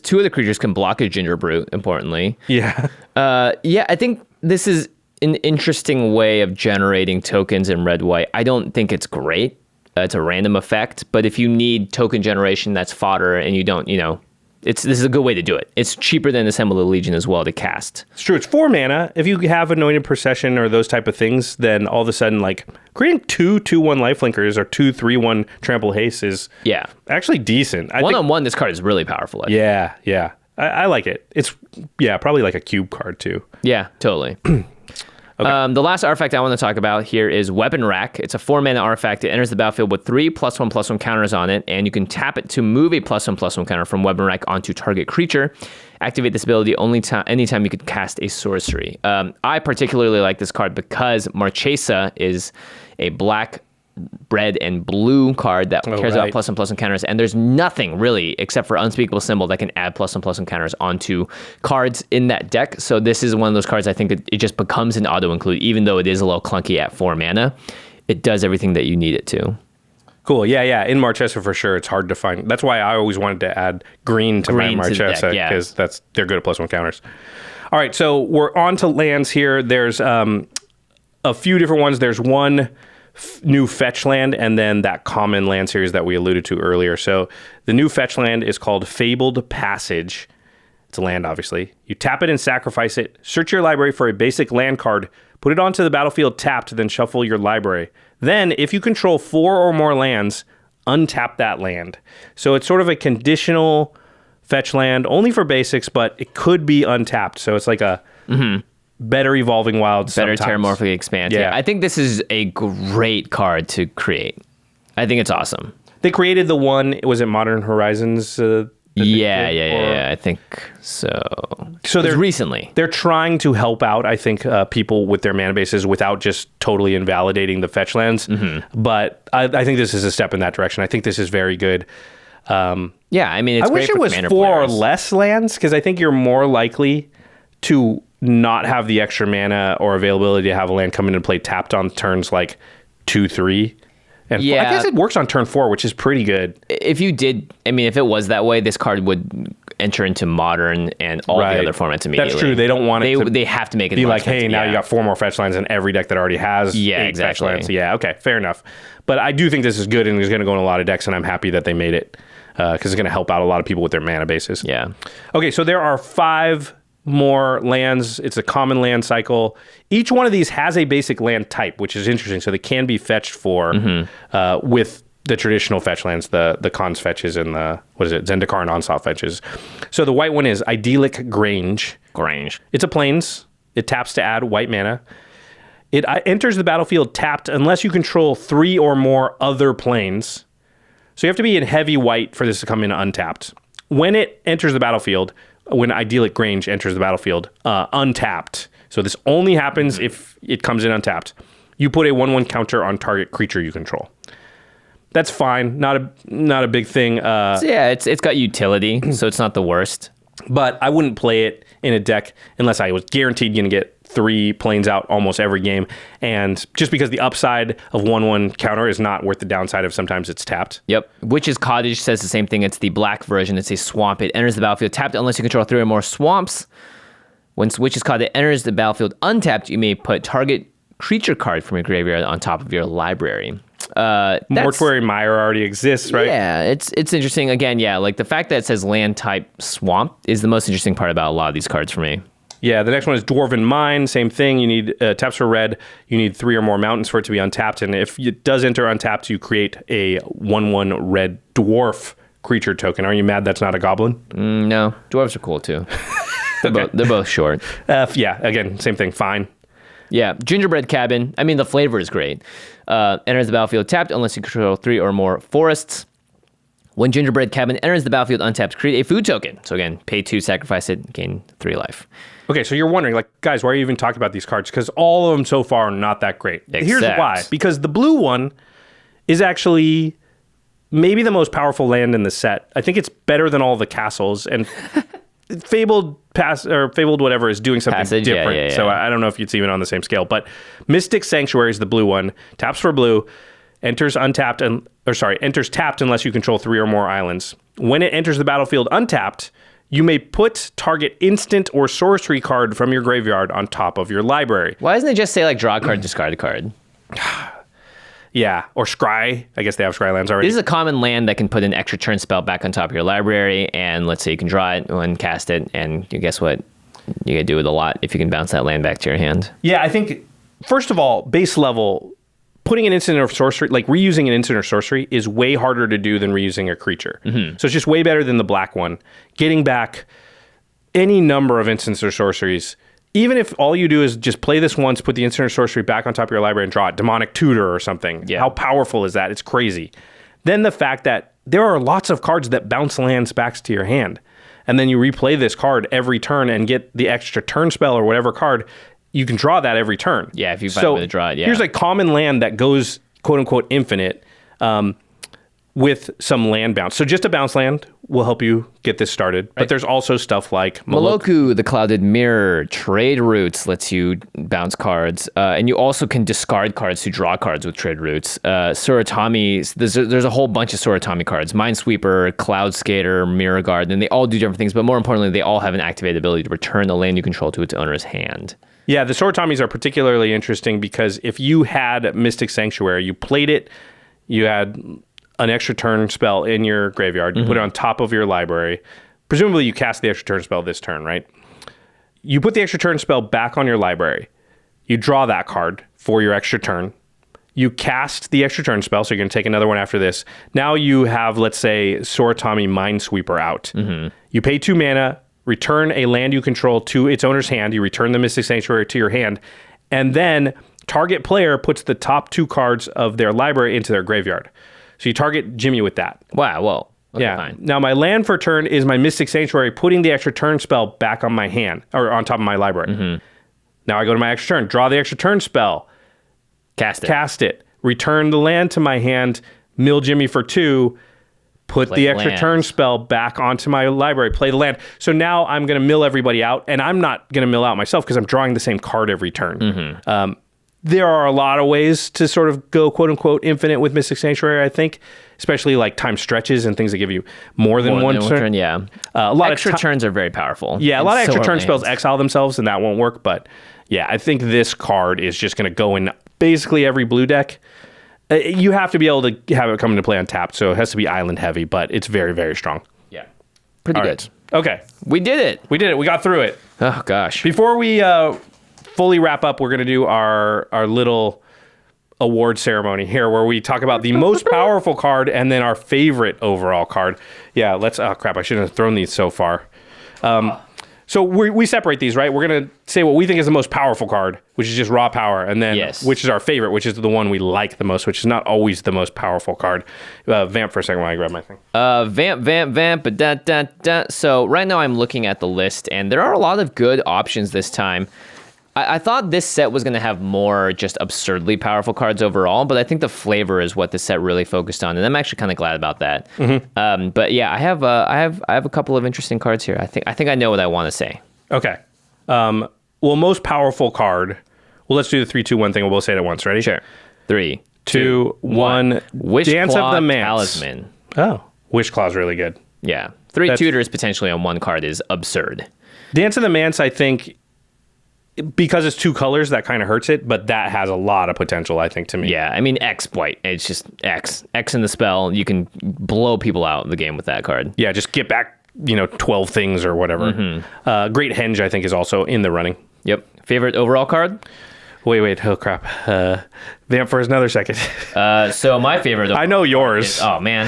can block a Gingerbrute, importantly. Yeah. Yeah, I think this is an interesting way of generating tokens in red-white. I don't think it's great. It's a random effect, but if you need token generation, that's fodder, and you don't, this is a good way to do it. It's cheaper than Assemble the Legion as well to cast. It's true. It's 4 mana. If you have Anointed Procession or those type of things, then all of a sudden, like, creating 2 2/1 lifelinkers or 2 3/1 trample haste is actually decent. One-on-one, this card is really powerful. Yeah. I like it. It's, probably like a cube card, too. Yeah, totally. Okay. The last artifact I want to talk about here is Weapon Rack. It's a 4 mana artifact. It enters the battlefield with 3 +1/+1 counters on it, and you can tap it to move a +1/+1 counter from Weapon Rack onto target creature. Activate this ability anytime you could cast a sorcery. I particularly like this card because Marchesa is a black, red, and blue card that cares about +1/+1 counters, and there's nothing really except for Unspeakable Symbol that can add +1/+1 counters onto cards in that deck. So this is one of those cards I think it just becomes an auto-include, even though it is a little clunky at 4 mana. It does everything that you need it to. Cool. Yeah. In Marchesa for sure, it's hard to find. That's why I always wanted to add green to my Marchesa because they're good at +1 counters. All right, so we're on to lands here. There's a few different ones. There's one new fetch land, and then that common land series that we alluded to earlier. So the new fetch land is called Fabled Passage. It's a land, obviously. You tap it and sacrifice it. Search your library for a basic land card. Put it onto the battlefield tapped, then shuffle your library. Then, if you control 4 or more lands, untap that land. So it's sort of a conditional fetch land, only for basics, but it could be untapped. So it's like a... better Evolving Wilds Better sometimes. Terramorphic Expanse. Yeah. I think this is a great card to create. I think it's awesome. They created the one, was it Modern Horizons? I think so. So they're recently. They're trying to help out, I think, people with their mana bases without just totally invalidating the fetch lands. But I think this is a step in that direction. I think this is very good. I mean, it's I wish it was 4 or less lands, because I think you're more likely to not have the extra mana or availability to have a land come into play tapped on turns like 2, 3. And I guess it works on turn 4, which is pretty good. If it was that way, this card would enter into Modern and all the other formats immediately. That's true. They don't want it They have to make it be more like, hey, expensive. now you got 4 more fetch lands in every deck that already has 8 fetch lands. Yeah, okay, fair enough. But I do think this is good and is going to go in a lot of decks, and I'm happy that they made it because it's going to help out a lot of people with their mana bases. Yeah. Okay, so there are 5 more lands. It's a common land cycle. Each one of these has a basic land type, which is interesting. So they can be fetched for with the traditional fetch lands, the Khans fetches and the, Zendikar and Onslaught fetches. So the white one is Idyllic Grange. It's a plains. It taps to add white mana. It enters the battlefield tapped unless you control 3 or more other planes. So you have to be in heavy white for this to come in untapped. When it enters the battlefield, when Idyllic Grange enters the battlefield, untapped. So this only happens if it comes in untapped. You put a 1/1 counter on target creature you control. That's fine. Not a big thing. So yeah, it's got utility, so it's not the worst. But I wouldn't play it in a deck unless I was guaranteed going to get 3 planes out almost every game. And just because the upside of 1/1 counter is not worth the downside of sometimes it's tapped. Yep. Witch's Cottage says the same thing. It's the black version. It's a swamp. It enters the battlefield tapped unless you control 3 or more swamps. When Witch's Cottage enters the battlefield untapped, you may put target creature card from your graveyard on top of your library. Mortuary Mire already exists, right? Yeah, it's interesting. Again, yeah, like the fact that it says land type swamp is the most interesting part about a lot of these cards for me. Yeah, the next one is Dwarven Mine. Same thing. You need taps for red. You need 3 or more mountains for it to be untapped. And if it does enter untapped, you create a 1/1 red dwarf creature token. Are you mad that's not a goblin? No, dwarves are cool too. They're both short. Yeah, again, same thing. Fine. Yeah, Gingerbread Cabin. I mean, the flavor is great. Enters the battlefield tapped unless you control 3 or more forests. When Gingerbread Cabin enters the battlefield untapped, create a food token. So again, pay 2, sacrifice it, gain 3 life. Okay, so you're wondering, like, guys, why are you even talking about these cards? Because all of them so far are not that great. Here's why. Because the blue one is actually maybe the most powerful land in the set. I think it's better than all the castles. And Fabled whatever is doing something different. Yeah. So I don't know if it's even on the same scale. But Mystic Sanctuary is the blue one. Taps for blue. Enters tapped unless you control 3 or more islands. When it enters the battlefield untapped, you may put target instant or sorcery card from your graveyard on top of your library. Why doesn't it just say like draw a card, discard a card? Yeah, or Scry. I guess they have Scry lands already. This is a common land that can put an extra turn spell back on top of your library, and let's say you can draw it and cast it, and guess what? You can do it a lot if you can bounce that land back to your hand. Yeah, I think, first of all, base level, putting an instant or sorcery, like reusing an instant or sorcery, is way harder to do than reusing a creature. Mm-hmm. So it's just way better than the black one. Getting back any number of instants or sorceries, even if all you do is just play this once, put the instant or sorcery back on top of your library and draw it, Demonic Tutor or something. Yeah. How powerful is that? It's crazy. Then the fact that there are lots of cards that bounce lands back to your hand. And then you replay this card every turn and get the extra turn spell or whatever card. You can draw that every turn. Yeah, if you find a way to draw it, yeah. Here's a common land that goes, quote unquote, infinite with some land bounce. So just a bounce land will help you get this started. Right. But there's also stuff like Moloku, the Clouded Mirror. Trade Routes lets you bounce cards. And you also can discard cards to draw cards with Trade Routes. Suratami, there's a whole bunch of Suratami cards. Minesweeper, Cloud Skater, Mirror Guard, and they all do different things. But more importantly, they all have an activated ability to return the land you control to its owner's hand. Yeah, the Soratamis are particularly interesting because if you had Mystic Sanctuary, you played it, you had an extra turn spell in your graveyard, you put it on top of your library. Presumably you cast the extra turn spell this turn, right? You put the extra turn spell back on your library. You draw that card for your extra turn. You cast the extra turn spell, so you're going to take another one after this. Now you have, let's say, Suratami Minesweeper out. Mm-hmm. You pay 2 mana, return a land you control to its owner's hand. You return the Mystic Sanctuary to your hand. And then target player puts the top 2 cards of their library into their graveyard. So you target Jimmy with that. Wow, well, okay, yeah. Fine. Now my land for turn is my Mystic Sanctuary, putting the extra turn spell back on my hand, or on top of my library. Mm-hmm. Now I go to my extra turn, draw the extra turn spell. Cast it. Return the land to my hand, mill Jimmy for 2, put the extra turn spell back onto my library, play the land. So now I'm going to mill everybody out, and I'm not going to mill out myself because I'm drawing the same card every turn. Mm-hmm. there are a lot of ways to sort of go quote unquote infinite with Mystic Sanctuary, I think, especially like time stretches and things that give you more than one turn. Yeah. A lot extra of turns are very powerful. Yeah, a lot of extra turn lands. spells exile themselves, and that won't work. But yeah, I think this card is just going to go in basically every blue deck. You have to be able to have it come into play untapped, so it has to be island heavy, but it's very, very strong. Yeah. Pretty All good. right. Okay. We did it. We did it. We got through it. Oh, gosh. Before we fully wrap up, we're going to do our little award ceremony here where we talk about the most powerful card and then our favorite overall card. Yeah, oh crap, I shouldn't have thrown these so far. So we separate these, right? We're going to say what we think is the most powerful card, which is just raw power, and then which is our favorite, which is the one we like the most, which is not always the most powerful card. Vamp for a second while I grab my thing. Vamp. So right now I'm looking at the list, and there are a lot of good options this time. I thought this set was going to have more just absurdly powerful cards overall, but I think the flavor is what this set really focused on, and I'm actually kind of glad about that. Mm-hmm. But yeah, I have a couple of interesting cards here. I think I know what I want to say. Okay. Well, most powerful card. Well, let's do the 3, 2, 1 thing. We'll say it at once. Ready? Sure. 3, 2, 1. Wish Dance Claw of the Manse. Talisman. Oh, Wish Claw's really good. Yeah. 3 tutors potentially on one card is absurd. Dance of the Manse, I think, because it's 2 colors, that kind of hurts it, but that has a lot of potential, I think, to me. Yeah, I mean, X white. It's just X. X in the spell. You can blow people out in the game with that card. Yeah, just get back, 12 things or whatever. Mm-hmm. Great Henge, I think, is also in the running. Yep. Favorite overall card? Wait. Oh, crap. Vamp for another second. So my favorite... I know yours. Oh, man.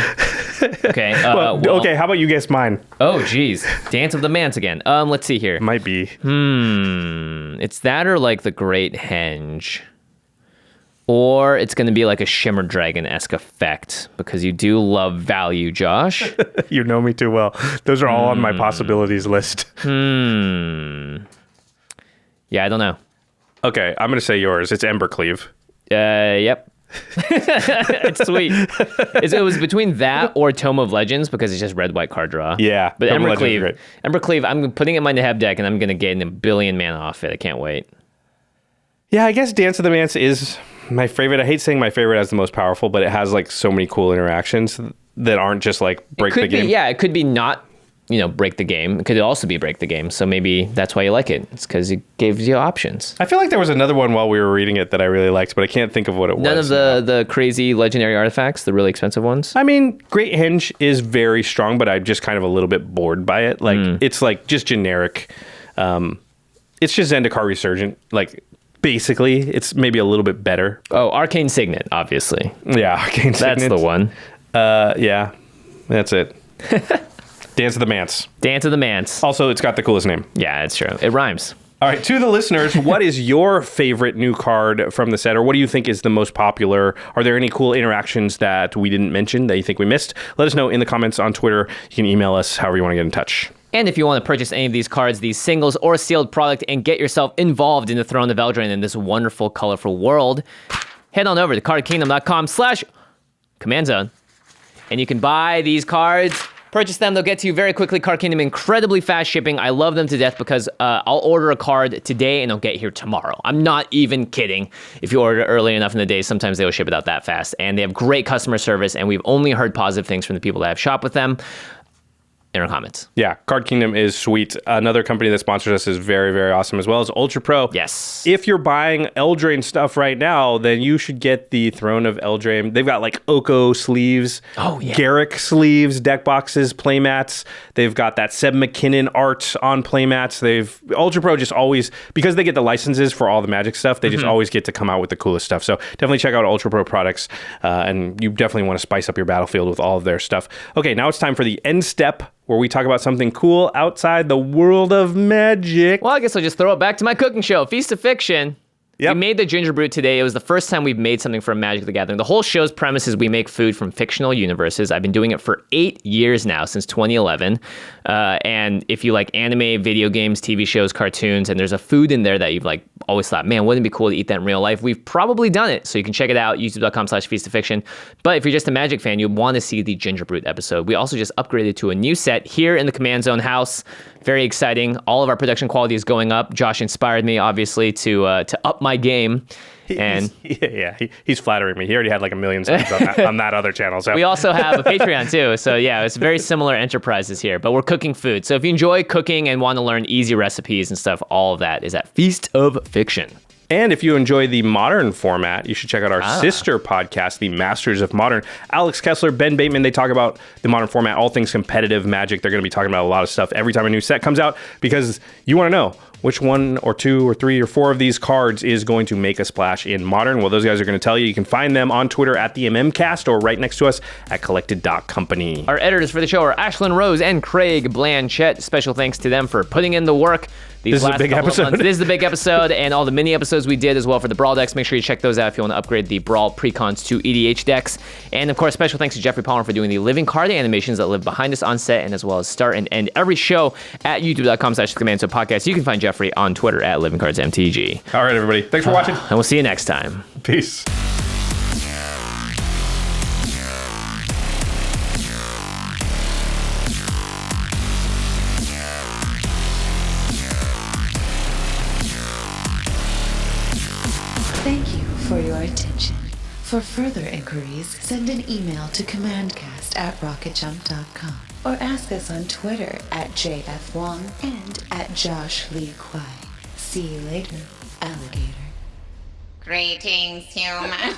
Okay. Okay, how about you guess mine? Oh, geez. Dance of the Manse again. Let's see here. Might be. It's that or like the Great Henge. Or it's going to be like a Shimmer Dragon-esque effect, because you do love value, Josh. You know me too well. Those are all on my possibilities list. Yeah, I don't know. Okay, I'm going to say yours. It's Ember Cleave. Yep. It's sweet. It was between that or Tome of Legends, because it's just red-white card draw. Yeah, but Ember Cleave, I'm putting it in my Neheb deck, and I'm going to get a billion mana off it. I can't wait. Yeah, I guess Dance of the Manse is my favorite. I hate saying my favorite as the most powerful, but it has like so many cool interactions that aren't just like break the game. Yeah, it could be not, break the game. It could also be break the game. So maybe that's why you like it. It's because it gives you options. I feel like there was another one while we were reading it that I really liked, but I can't think of what it was. None of the crazy legendary artifacts, the really expensive ones? I mean, Great Henge is very strong, but I'm just kind of a little bit bored by it. Like, it's like just generic. It's just Zendikar Resurgent. Like, basically, it's maybe a little bit better. Oh, Arcane Signet, obviously. Yeah, Arcane Signet. That's the one. Yeah, that's it. Dance of the Manse. Dance of the Manse. Also, it's got the coolest name. Yeah, it's true. It rhymes. All right, to the listeners, what is your favorite new card from the set, or what do you think is the most popular? Are there any cool interactions that we didn't mention that you think we missed? Let us know in the comments on Twitter. You can email us however you want to get in touch. And if you want to purchase any of these cards, these singles or sealed product, and get yourself involved in the Throne of Eldraine in this wonderful, colorful world, head on over to cardkingdom.com/commandzone. And you can buy these cards, purchase them. They'll get to you very quickly. Card Kingdom, incredibly fast shipping. I love them to death because I'll order a card today and it'll get here tomorrow. I'm not even kidding. If you order early enough in the day, sometimes they will ship it out that fast. And they have great customer service, and we've only heard positive things from the people that have shopped with them. In our comments. Yeah, Card Kingdom is sweet. Another company that sponsors us is very, very awesome, as well as UltraPro. Yes. If you're buying Eldraine stuff right now, then you should get the Throne of Eldraine. They've got like Oko sleeves, Garrick sleeves, deck boxes, playmats. They've got that Seb McKinnon art on playmats. UltraPro just always, because they get the licenses for all the Magic stuff, they just always get to come out with the coolest stuff. So definitely check out UltraPro products, and you definitely want to spice up your battlefield with all of their stuff. Okay, now it's time for the end step, where we talk about something cool outside the world of Magic. Well, I guess I'll just throw it back to my cooking show, Feast of Fiction. Yep. We made the Gingerbrute today. It was the first time we've made something from Magic the Gathering. The whole show's premise is we make food from fictional universes. I've been doing it for 8 years now, since 2011. And if you like anime, video games, TV shows, cartoons, and there's a food in there that you've like always thought, man, wouldn't it be cool to eat that in real life? We've probably done it. So you can check it out, youtube.com/feastoffiction. But if you're just a Magic fan, you'd want to see the Gingerbrute episode. We also just upgraded to a new set here in the Command Zone house. Very exciting. All of our production quality is going up. Josh inspired me, obviously, to up my game. He's flattering me. He already had like 1 million subs on that other channel. So we also have a Patreon too. So yeah, it's very similar enterprises here, but we're cooking food. So if you enjoy cooking and want to learn easy recipes and stuff, all of that is at Feast of Fiction. And if you enjoy the modern format, you should check out our sister podcast, The Masters of Modern. Alex Kessler, Ben Bateman, they talk about the modern format, all things competitive Magic. They're going to be talking about a lot of stuff every time a new set comes out because you want to know which 1 or 2 or 3 or 4 of these cards is going to make a splash in Modern. Well, those guys are going to tell you. You can find them on Twitter at the MMCast or right next to us at collected.company. Our editors for the show are Ashlyn Rose and Craig Blanchett. Special thanks to them for putting in the work. This is a big episode. This is the big episode, and all the mini episodes we did as well for the Brawl decks. Make sure you check those out if you want to upgrade the Brawl precons to EDH decks. And of course, special thanks to Geoffrey Palmer for doing the living card animations that live behind us on set, and as well as start and end every show at youtube.com/commandzonecast. You can find Geoffrey on Twitter at livingcardsmtg. All right, everybody. Thanks for watching. And we'll see you next time. Peace. Thank you for your attention. For further inquiries, send an email to commandcast@rocketjump.com or ask us on Twitter at JFWong and at Josh Lee Kwai. See you later, alligator. Greetings, humans.